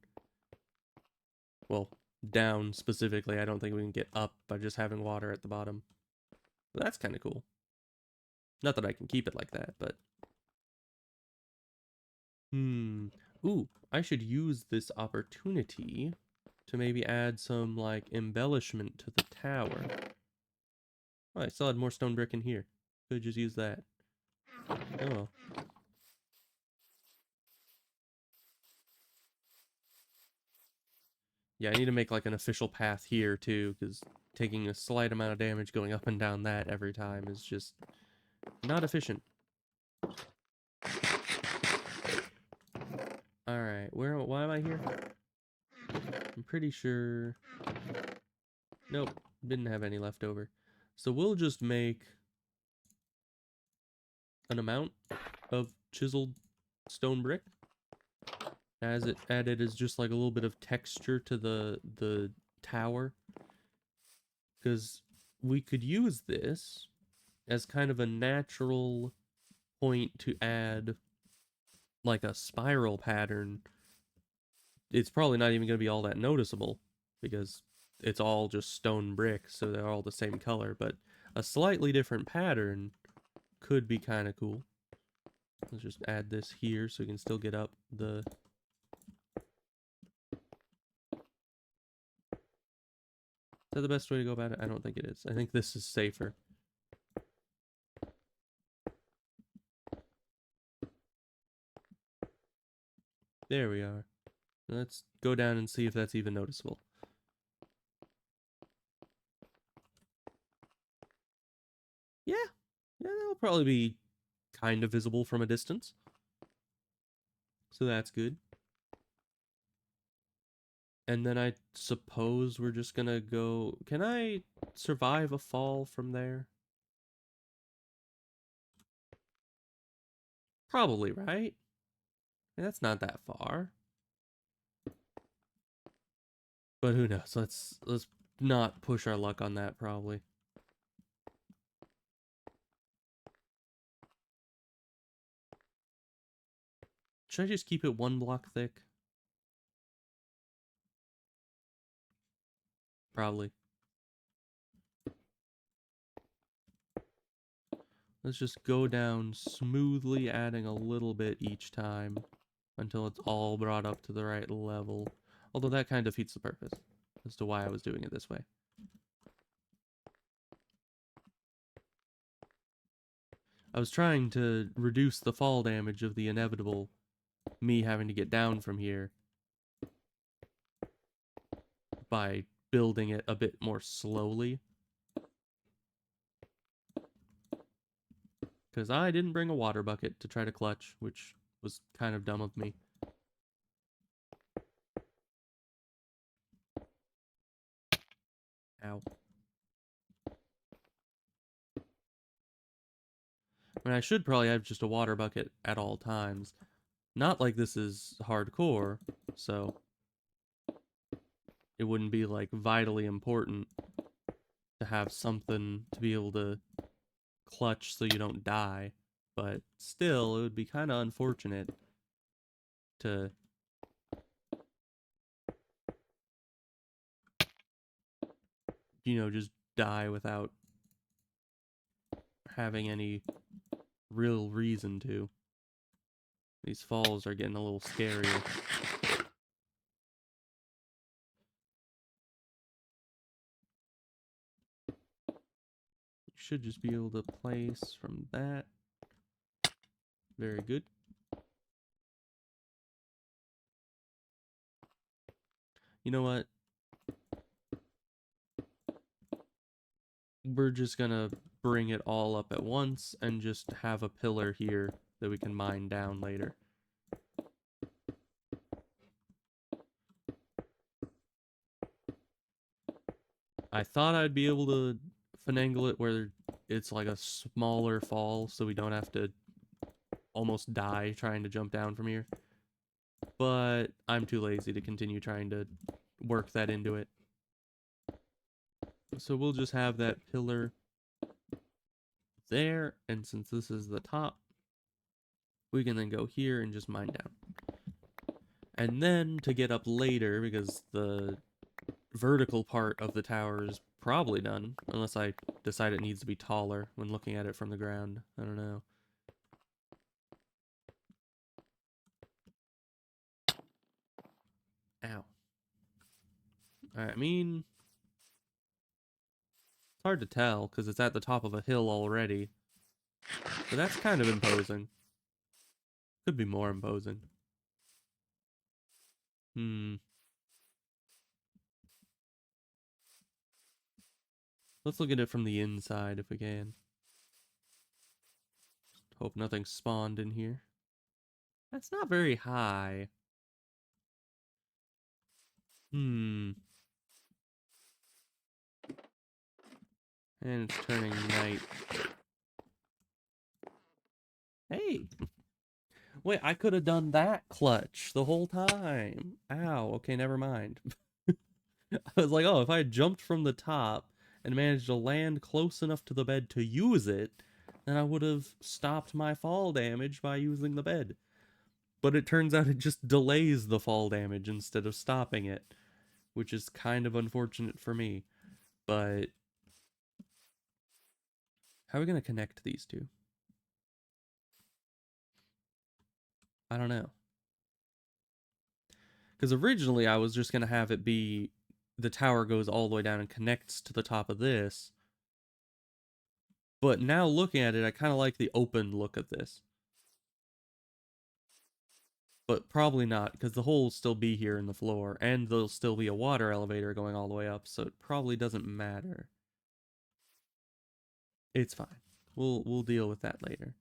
Well, down specifically. I don't think we can get up by just having water at the bottom. But that's kind of cool. Not that I can keep it like that, but... Ooh, I should use this opportunity to maybe add some, like, embellishment to the tower. Oh, I still had more stone brick in here. Could just use that. Oh well. Yeah, I need to make, like, an official path here, too, because taking a slight amount of damage going up and down that every time is just not efficient. Alright, why am I here? I'm pretty sure... Nope, didn't have any left over. So we'll just make an amount of chiseled stone brick. As it added as just like a little bit of texture to the tower. Because we could use this as kind of a natural point to add like a spiral pattern. It's probably not even going to be all that noticeable because it's all just stone brick, so they're all the same color, but a slightly different pattern could be kind of cool. Let's just add this here so we can still get up the... Is that the best way to go about it? I don't think it is. I think this is safer. There we are. Let's go down and see if that's even noticeable. Yeah, that'll probably be kind of visible from a distance. So that's good. And then I suppose we're just gonna go... Can I survive a fall from there? Probably, right? That's not that far. But who knows? Let's not push our luck on that, probably. Should I just keep it 1 block thick? Probably. Let's just go down smoothly, adding a little bit each time until it's all brought up to the right level. Although that kind of defeats the purpose as to why I was doing it this way. I was trying to reduce the fall damage of the inevitable me having to get down from here by building it a bit more slowly. Because I didn't bring a water bucket to try to clutch, which was kind of dumb of me. Ow. I mean, I should probably have just a water bucket at all times. Not like this is hardcore, so it wouldn't be like vitally important to have something to be able to clutch so you don't die. But still, it would be kind of unfortunate to just die without having any real reason to. These falls are getting a little scary. You should just be able to place from that. Very good. You know what? We're just gonna bring it all up at once and just have a pillar here that we can mine down later. I thought I'd be able to finagle it where it's like a smaller fall so we don't have to almost die trying to jump down from here. But I'm too lazy to continue trying to work that into it. So we'll just have that pillar there, and since this is the top, we can then go here and just mine down. And then to get up later, because the vertical part of the tower is probably done, unless I decide it needs to be taller when looking at it from the ground. I don't know. Ow. I mean, it's hard to tell because it's at the top of a hill already. But that's kind of imposing. Could be more imposing. Let's look at it from the inside if we can. Hope nothing spawned in here. That's not very high. And it's turning night. Hey! Wait, I could have done that clutch the whole time. Ow, okay, never mind. I was like, oh, if I had jumped from the top and managed to land close enough to the bed to use it, then I would have stopped my fall damage by using the bed. But it turns out it just delays the fall damage instead of stopping it, which is kind of unfortunate for me. But how are we going to connect these two? I don't know. Because originally I was just going to have it be the tower goes all the way down and connects to the top of this. But now looking at it, I kind of like the open look of this. But probably not, because the hole will still be here in the floor, and there'll still be a water elevator going all the way up, so it probably doesn't matter. It's fine. We'll deal with that later.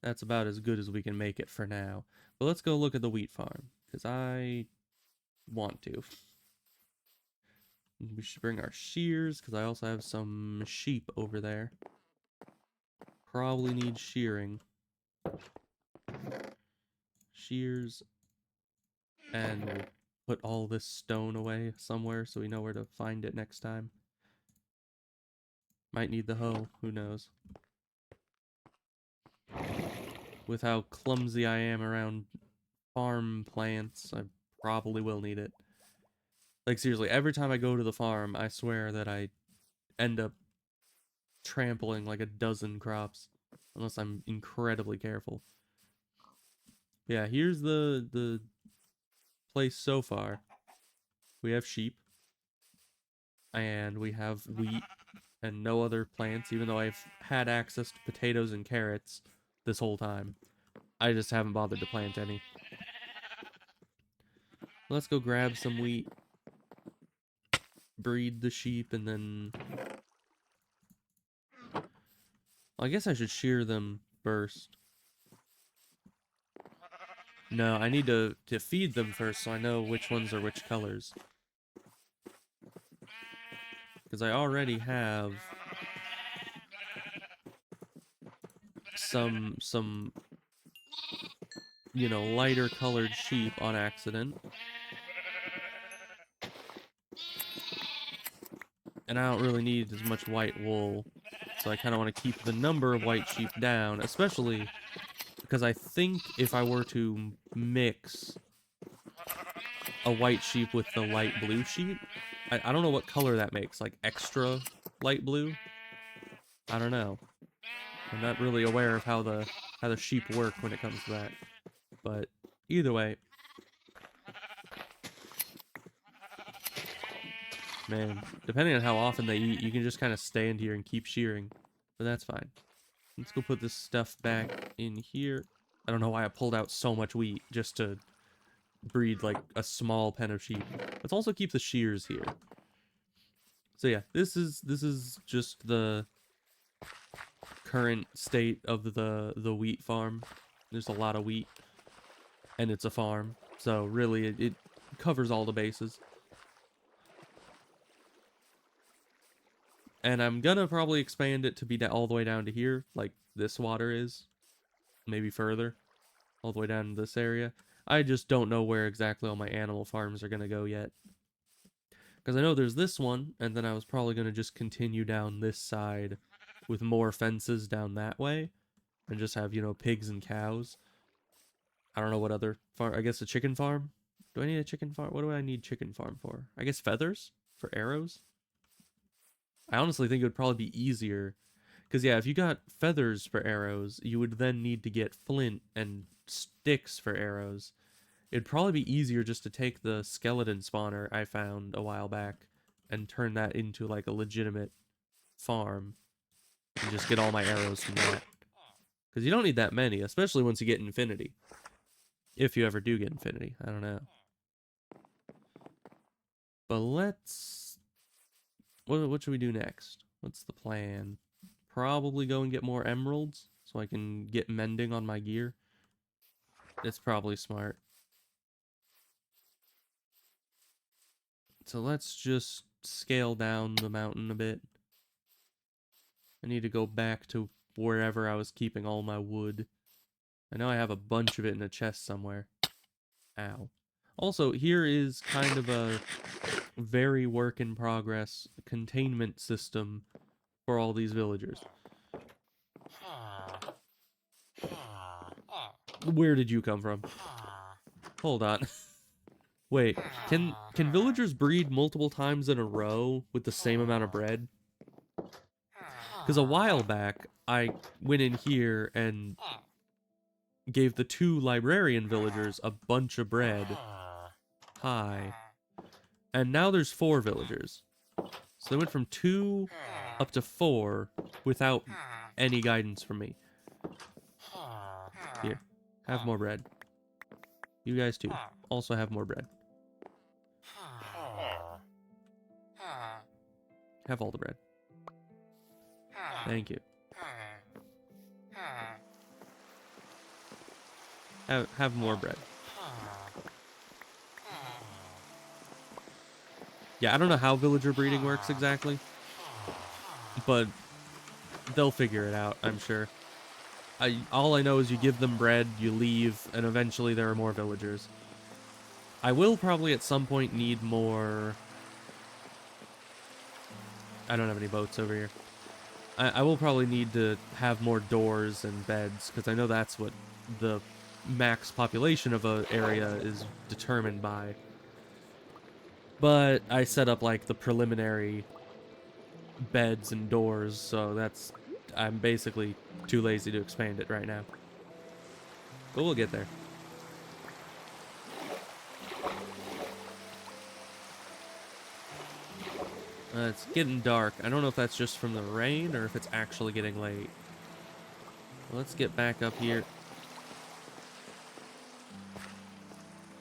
That's about as good as we can make it for now. But let's go look at the wheat farm, because I want to. We should bring our shears, because I also have some sheep over there. Probably need shearing. Shears. And we'll put all this stone away somewhere so we know where to find it next time. Might need the hoe, who knows. With how clumsy I am around farm plants, I probably will need it. Like, seriously, every time I go to the farm, I swear that I end up trampling like a dozen crops. Unless I'm incredibly careful. Yeah, here's the place so far. We have sheep. And we have wheat. and no other plants, even though I've had access to potatoes and carrots this whole time. I just haven't bothered to plant any. Let's go grab some wheat, breed the sheep, and then... Well, I guess I should shear them first. No, I need to feed them first so I know which ones are which colors. Because I already have some, you know, lighter colored sheep on accident. And I don't really need as much white wool. So I kind of want to keep the number of white sheep down, especially because I think if I were to mix a white sheep with the light blue sheep, I don't know what color that makes, like extra light blue? I don't know. I'm not really aware of how the sheep work when it comes to that. But either way, man, depending on how often they eat, you can just kind of stand here and keep shearing. But that's fine. Let's go put this stuff back in here. I don't know why I pulled out so much wheat just to breed like a small pen of sheep. Let's also keep the shears here. So yeah, this is just the current state of the wheat farm. There's a lot of wheat, and it's a farm, so really it covers all the bases. And I'm gonna probably expand it to be all the way down to here, like this water is. Maybe further, all the way down to this area. I just don't know where exactly all my animal farms are gonna go yet. Because I know there's this one, and then I was probably gonna just continue down this side with more fences down that way, and just have, you know, pigs and cows. I don't know what other farm. I guess a chicken farm? Do I need a chicken farm? What do I need chicken farm for? I guess feathers? For arrows? I honestly think it would probably be easier. Because, yeah, if you got feathers for arrows, you would then need to get flint and sticks for arrows. It'd probably be easier just to take the skeleton spawner I found a while back and turn that into, like, a legitimate farm. And just get all my arrows from that. Because you don't need that many, especially once you get infinity. If you ever do get infinity. I don't know. But let's... What should we do next? What's the plan? Probably go and get more emeralds so I can get mending on my gear. It's probably smart. So let's just scale down the mountain a bit. I need to go back to wherever I was keeping all my wood. I know I have a bunch of it in a chest somewhere. Ow. Also, here is kind of a very work in progress containment system for all these villagers. Where did you come from? Hold on. Wait, can villagers breed multiple times in a row with the same amount of bread? Because a while back, I went in here and gave the 2 librarian villagers a bunch of bread. Hi. And now there's 4 villagers. So they went from 2 up to 4 without any guidance from me. Here, have more bread. You guys too. Also have more bread. Have all the bread. Thank you. Have more bread. Yeah, I don't know how villager breeding works exactly, but they'll figure it out, I'm sure. All I know is you give them bread, you leave, and eventually there are more villagers. I will probably at some point need more... I don't have any boats over here. I will probably need to have more doors and beds, because I know that's what the max population of an area is determined by. But I set up, like, the preliminary beds and doors, so that's... I'm basically too lazy to expand it right now. But we'll get there. It's getting dark. I don't know if that's just from the rain or if it's actually getting late. Let's get back up here.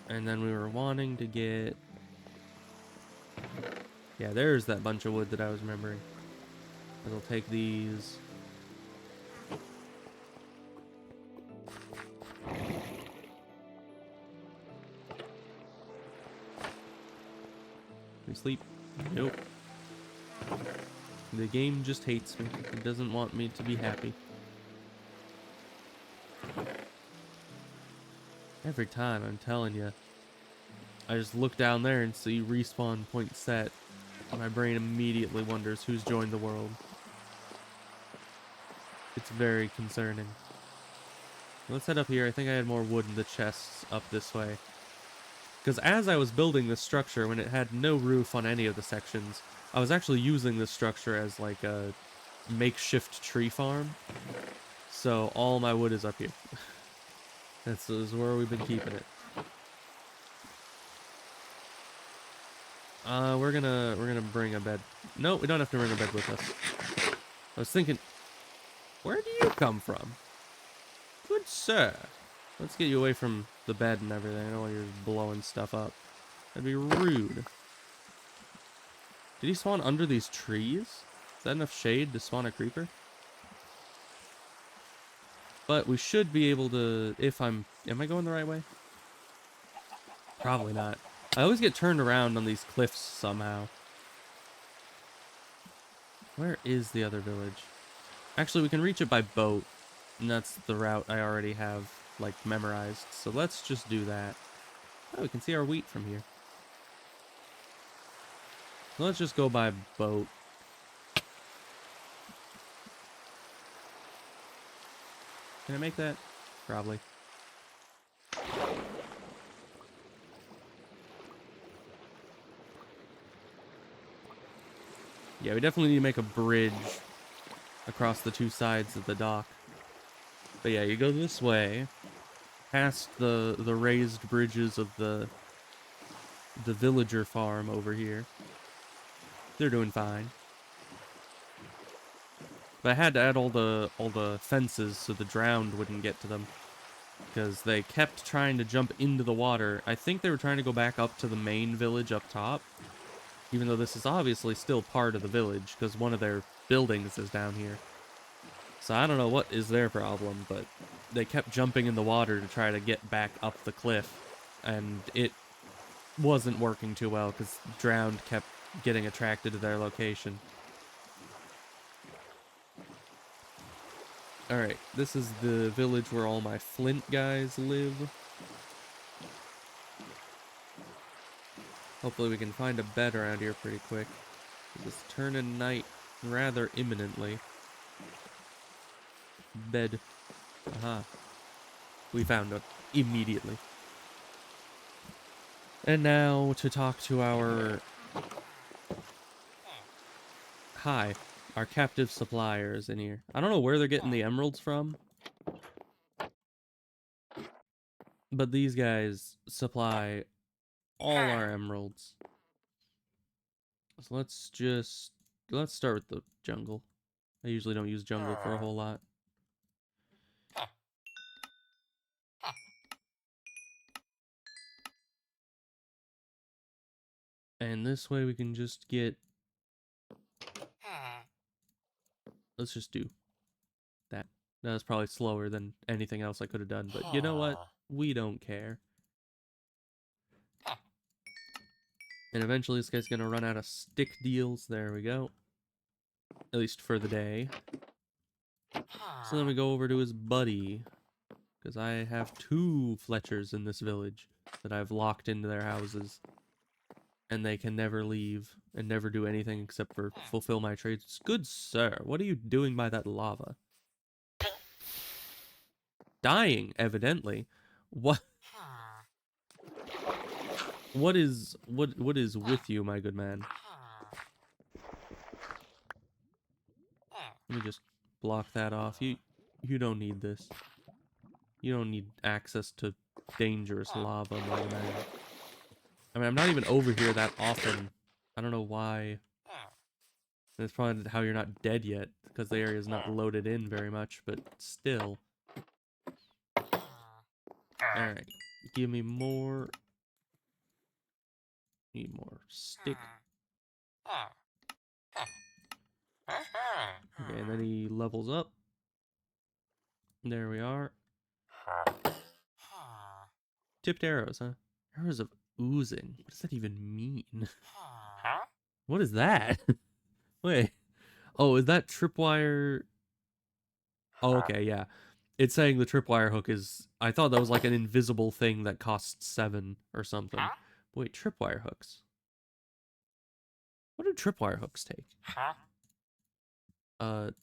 And then we were wanting to get... Yeah, there's that bunch of wood that I was remembering. I'll take these. We sleep? Nope. The game just hates me. It doesn't want me to be happy. Every time, I'm telling you. I just look down there and see respawn point set. My brain immediately wonders who's joined the world. It's very concerning. Let's head up here. I think I had more wood in the chests up this way. Because as I was building this structure, when it had no roof on any of the sections, I was actually using this structure as like a makeshift tree farm. So all my wood is up here. This is where we've been keeping it. We're gonna bring a bed. No, we don't have to bring a bed with us. I was thinking, where do you come from? Good sir. Let's get you away from the bed and everything. I don't want you blowing stuff up. That'd be rude. Did he spawn under these trees? Is that enough shade to spawn a creeper? But we should be able to, if am I going the right way? Probably not. I always get turned around on these cliffs somehow. Where is the other village? Actually, we can reach it by boat. And that's the route I already have, like, memorized. So let's just do that. Oh, we can see our wheat from here. So let's just go by boat. Can I make that? Probably. Yeah, we definitely need to make a bridge across the two sides of the dock. But yeah, you go this way, past the raised bridges of the villager farm over here. They're doing fine. But I had to add all the fences so the drowned wouldn't get to them, because they kept trying to jump into the water. I think they were trying to go back up to the main village up top, even though this is obviously still part of the village, because one of their buildings is down here. So I don't know what is their problem, but they kept jumping in the water to try to get back up the cliff, and it wasn't working too well, because drowned kept getting attracted to their location. Alright, this is the village where all my flint guys live. Hopefully we can find a bed around here pretty quick. It's turning night rather imminently. Bed. Aha. We found it immediately. And now to talk to our... Hi. Our captive suppliers in here. I don't know where they're getting the emeralds from, but these guys supply all our emeralds. So let's start with the jungle. I usually don't use jungle for a whole lot. And this way we can just get... Let's just do that. That's probably slower than anything else I could have done, but you know what? We don't care. And eventually this guy's gonna run out of stick deals. There we go. At least for the day. So then we go over to his buddy, because I have 2 Fletchers in this village that I've locked into their houses. And they can never leave and never do anything except for fulfill my trades. Good sir, what are you doing by that lava? Dying, evidently. What? What is with you, my good man? Let me just block that off. You don't need this. You don't need access to dangerous lava, my man. I mean, I'm not even over here that often. I don't know why That's probably how you're not dead yet, because the area is not loaded in very much, but still. Alright, give me more. Need more stick. Okay, and then he levels up. There we are. Tipped arrows, huh? Arrows of oozing. What does that even mean? What is that? Wait. Oh, is that tripwire? Oh, okay, yeah. It's saying the tripwire hook is... I thought that was like an invisible thing that costs 7 or something. Wait, tripwire hooks. What do tripwire hooks take? I'm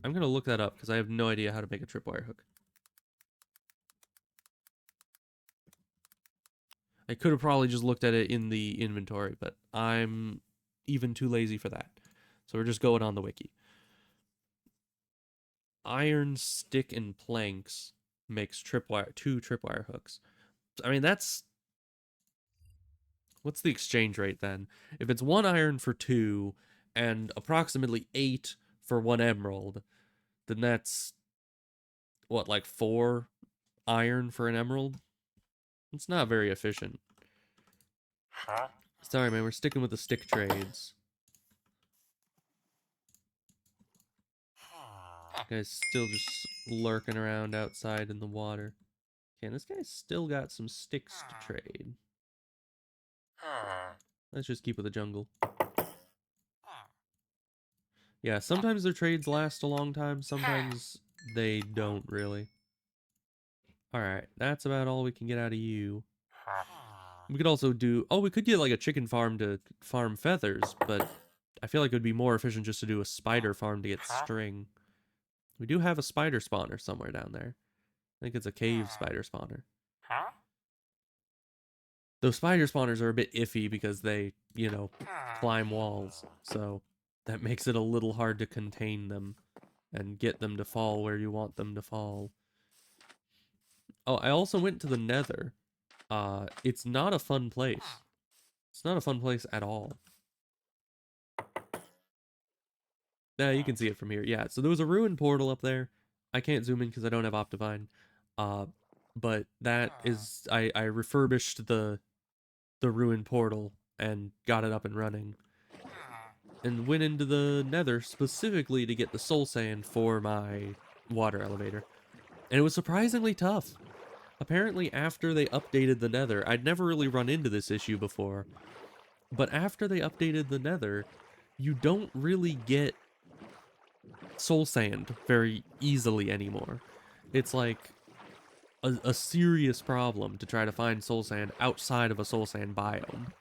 gonna look that up because I have no idea how to make a tripwire hook. I could have probably just looked at it in the inventory, but I'm even too lazy for that. So we're just going on the wiki. Iron, stick, and planks makes tripwire 2 tripwire hooks. I mean, that's... What's the exchange rate then? If it's 1 iron for 2 and approximately 8 for 1 emerald, then that's what, like 4 iron for an emerald? It's not very efficient. Sorry, man, we're sticking with the stick trades. Guy's still just lurking around outside in the water. Okay, this guy's still got some sticks to trade. Let's just keep with the jungle. Yeah, sometimes their trades last a long time, sometimes they don't really. Alright, that's about all we can get out of you. We could also do... Oh, we could get like a chicken farm to farm feathers, but I feel like it would be more efficient just to do a spider farm to get string. We do have a spider spawner somewhere down there. I think it's a cave spider spawner. Those spider spawners are a bit iffy because they, you know, climb walls. So that makes it a little hard to contain them and get them to fall where you want them to fall. Oh, I also went to the Nether. It's not a fun place. It's not a fun place at all. Yeah, you can see it from here. Yeah, so there was a ruined portal up there. I can't zoom in because I don't have Optivine. But that is... I refurbished the ruined portal and got it up and running. And went into the Nether specifically to get the soul sand for my water elevator. And it was surprisingly tough. Apparently after they updated the Nether, I'd never really run into this issue before, but after they updated the Nether, you don't really get soul sand very easily anymore. It's like a serious problem to try to find soul sand outside of a soul sand biome.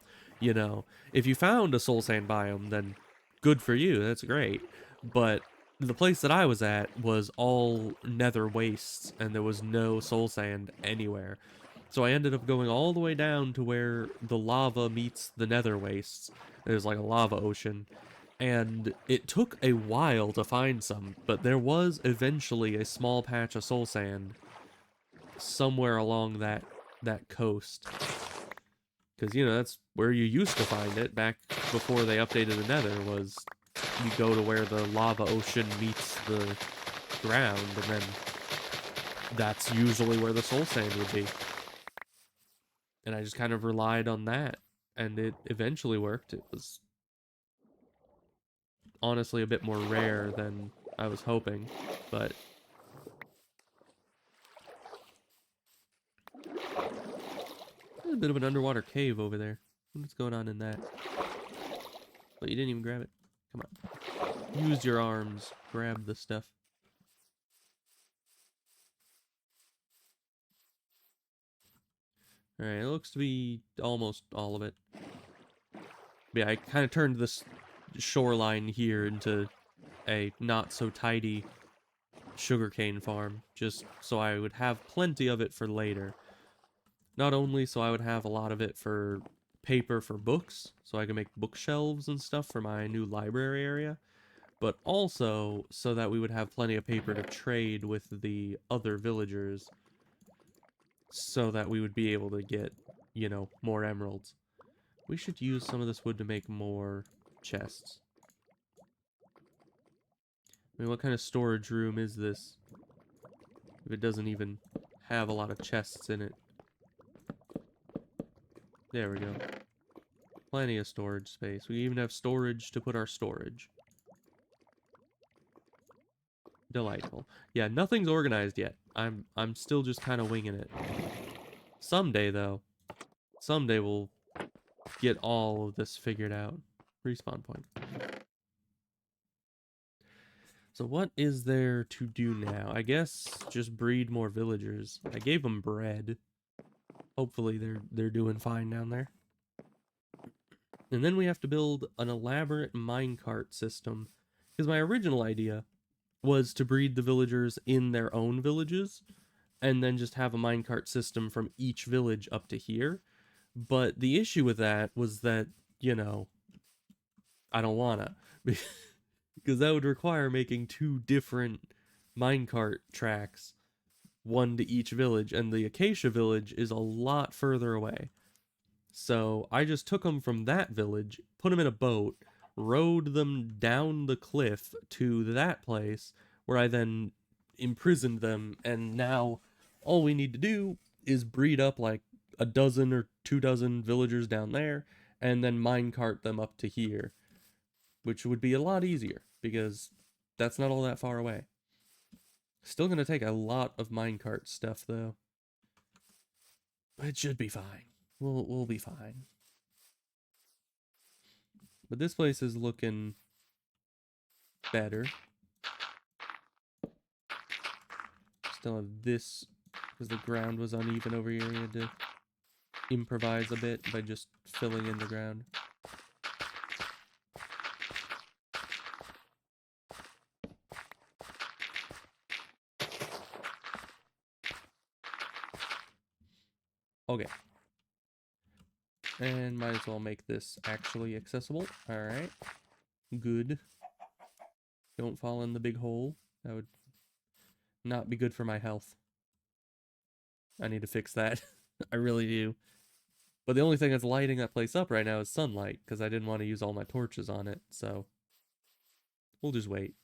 You know, if you found a soul sand biome, then good for you, that's great. But the place that I was at was all nether wastes, and there was no soul sand anywhere. So I ended up going all the way down to where the lava meets the nether wastes. There's like a lava ocean. And it took a while to find some, but there was eventually a small patch of soul sand somewhere along that coast. Because, you know, that's where you used to find it back before they updated the Nether, was you go to where the lava ocean meets the ground, and then that's usually where the soul sand would be. And I just kind of relied on that, and it eventually worked. It was honestly a bit more rare than I was hoping, but... There's a bit of an underwater cave over there. What's going on in that? But you didn't even grab it. Come on. Use your arms. Grab the stuff. Alright, it looks to be almost all of it. But yeah, I kind of turned this shoreline here into a not-so-tidy sugarcane farm, just so I would have plenty of it for later. Not only so I would have a lot of it for paper for books, so I can make bookshelves and stuff for my new library area, but also so that we would have plenty of paper to trade with the other villagers, so that we would be able to get, you know, more emeralds. We should use some of this wood to make more chests. I mean, what kind of storage room is this? If it doesn't even have a lot of chests in it. There we go. Plenty of storage space. We even have storage to put our storage. Delightful. Yeah, nothing's organized yet. I'm still just kind of winging it. Someday, though. Someday we'll get all of this figured out. Respawn point. So what is there to do now? I guess just breed more villagers. I gave them bread. Hopefully they're doing fine down there. And then we have to build an elaborate minecart system. Because my original idea was to breed the villagers in their own villages and then just have a minecart system from each village up to here. But the issue with that was that, you know, I don't wanna. Because that would require making 2 different minecart tracks, one to each village, and the Acacia village is a lot further away. So I just took them from that village, put them in a boat, rowed them down the cliff to that place, where I then imprisoned them, and now all we need to do is breed up like a dozen or 2 dozen villagers down there, and then minecart them up to here, which would be a lot easier, because that's not all that far away. Still gonna take a lot of minecart stuff, though. But it should be fine. We'll be fine. But this place is looking better. Still have this, because the ground was uneven over here. We had to improvise a bit by just filling in the ground. Okay. And might as well make this actually accessible. Alright. Good. Don't fall in the big hole. That would not be good for my health. I need to fix that. I really do. But the only thing that's lighting that place up right now is sunlight, because I didn't want to use all my torches on it, so we'll just wait.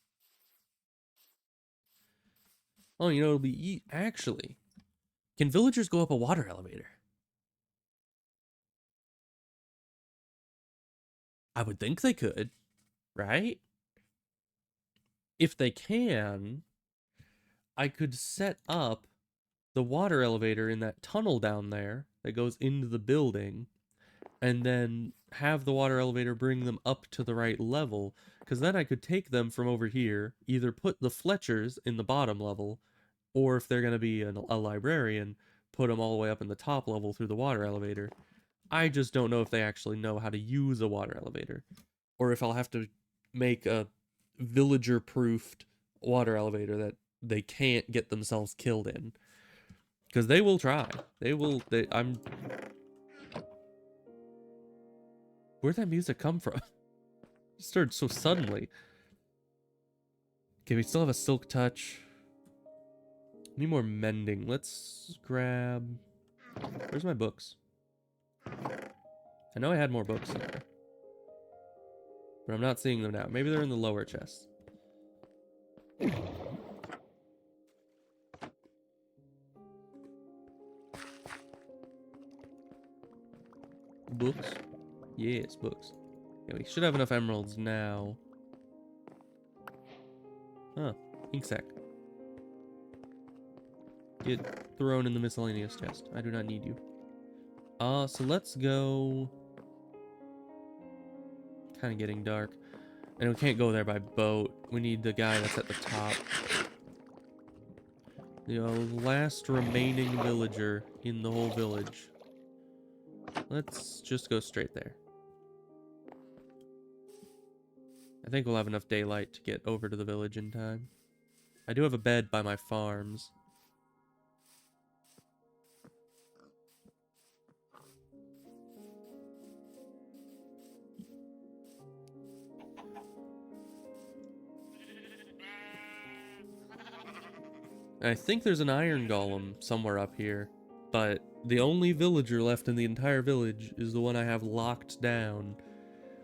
Oh, you know, it'll be actually, can villagers go up a water elevator? I would think they could, right? If they can, I could set up the water elevator in that tunnel down there that goes into the building, and then have the water elevator bring them up to the right level, because then I could take them from over here, either put the Fletchers in the bottom level, or if they're going to be a librarian, put them all the way up in the top level through the water elevator. I just don't know if they actually know how to use a water elevator, or if I'll have to make a villager-proofed water elevator that they can't get themselves killed in. Because they will try. I'm... Where'd that music come from? It started so suddenly. Okay, we still have a silk touch. Need more mending. Let's grab... Where's my books? I know I had more books in there, but I'm not seeing them now. Maybe they're in the lower chest. Books? Yes, books. Yeah, we should have enough emeralds now. Huh. Ink sac. Get thrown in the miscellaneous chest. I do not need you. So let's go... Kind of getting dark. And we can't go there by boat. We need the guy that's at the top. The last remaining villager in the whole village. Let's just go straight there. I think we'll have enough daylight to get over to the village in time. I do have a bed by my farms. I think there's an iron golem somewhere up here, but the only villager left in the entire village is the one I have locked down.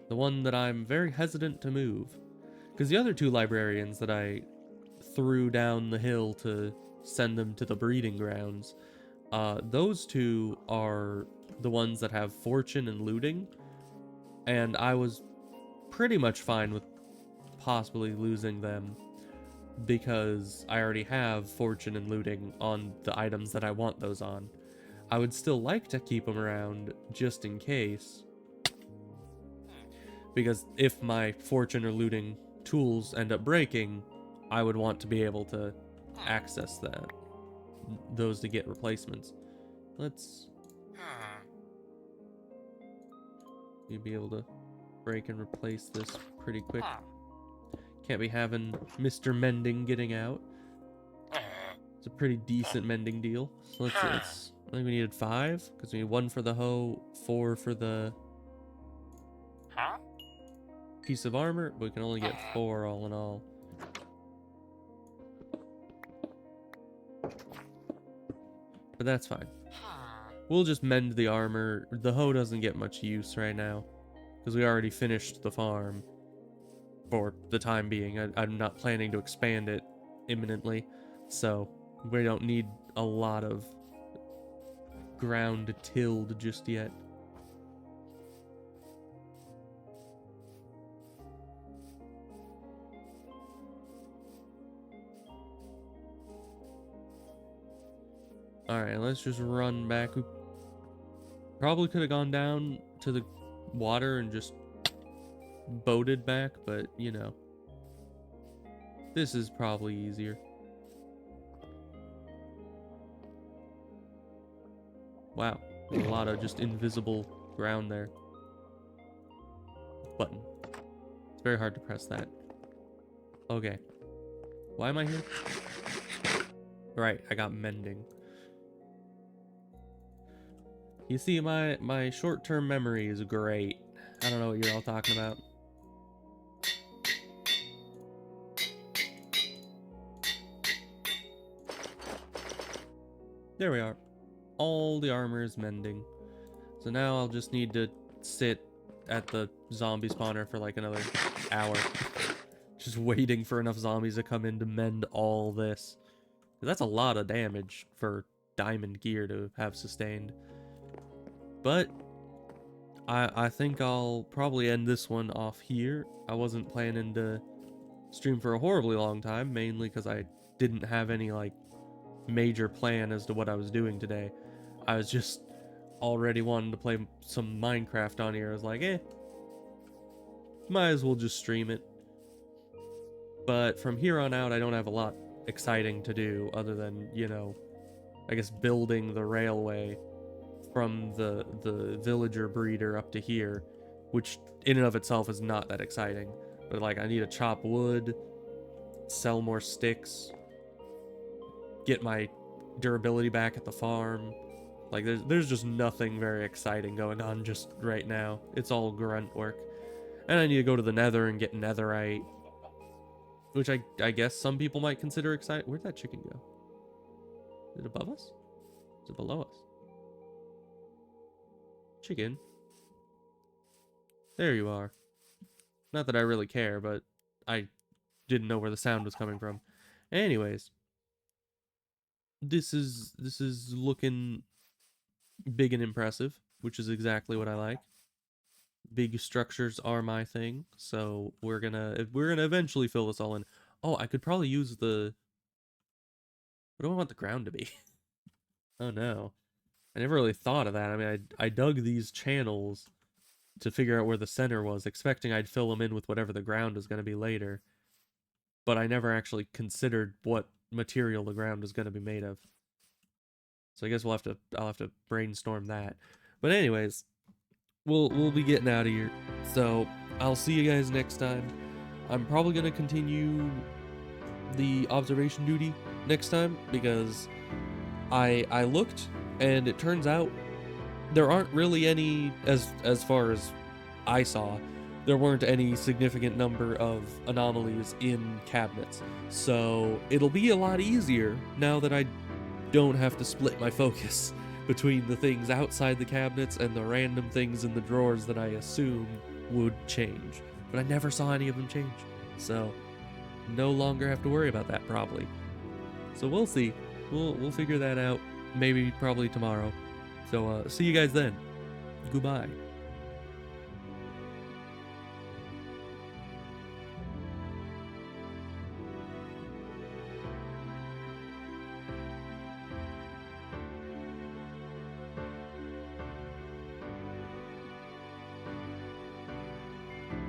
The one that I'm very hesitant to move. Because the other two librarians that I threw down the hill to send them to the breeding grounds, those two are the ones that have fortune and looting, and I was pretty much fine with possibly losing them because I already have fortune and looting on the items that I want those on. I would still like to keep them around just in case, because if my fortune or looting tools end up breaking, I would want to be able to access those to get replacements. Let's you'd be able to break and replace this pretty quick. Can't be having Mr. Mending getting out. It's a pretty decent mending deal. So let's see, I think we needed 5, because we need 1 for the hoe, 4 for the piece of armor, but we can only get 4 all in all. But that's fine. We'll just mend the armor. The hoe doesn't get much use right now, because we already finished the farm for the time being. I'm not planning to expand it imminently, so we don't need a lot of ground tilled just yet. Alright, let's just run back. We probably could have gone down to the water and just boated back, but you know, this is probably easier. Wow, a lot of just invisible ground there. Button. It's very hard to press that. Okay. Why am I here? Right, I got mending. You see, my short-term memory is great. I don't know what you're all talking about. There we are. All the armor is mending. So now I'll just need to sit at the zombie spawner for like another hour. Just waiting for enough zombies to come in to mend all this. That's a lot of damage for diamond gear to have sustained. But I think I'll probably end this one off here. I wasn't planning to stream for a horribly long time, mainly because I didn't have any like major plan as to what I was doing today. I was just already wanting to play some Minecraft on here. I was like, might as well just stream it. But from here on out, I don't have a lot exciting to do other than, you know, I guess building the railway from the villager breeder up to here, which in and of itself is not that exciting. But like, I need to chop wood, sell more sticks, get my durability back at the farm. Like, there's just nothing very exciting going on just right now. It's all grunt work. And I need to go to the nether and get netherite, which I guess some people might consider exciting. Where'd that chicken go? Is it above us? Is it below us? Chicken. There you are. Not that I really care, but I didn't know where the sound was coming from. Anyways, this is looking big and impressive, which is exactly what I like. Big structures are my thing, so we're gonna eventually fill this all in. Oh, I could probably use the... What do I want the ground to be? Oh no. I never really thought of that. I mean, I dug these channels to figure out where the center was, expecting I'd fill them in with whatever the ground was going to be later. But I never actually considered what material the ground was going to be made of. So I guess I'll have to brainstorm that. But anyways, we'll be getting out of here. So I'll see you guys next time. I'm probably going to continue the observation duty next time, because I looked, and it turns out there aren't really any, as far as I saw, there weren't any significant number of anomalies in cabinets. So it'll be a lot easier now that I don't have to split my focus between the things outside the cabinets and the random things in the drawers that I assume would change. But I never saw any of them change. So no longer have to worry about that probably. So we'll see. We'll figure that out maybe probably tomorrow. So see you guys then. Goodbye.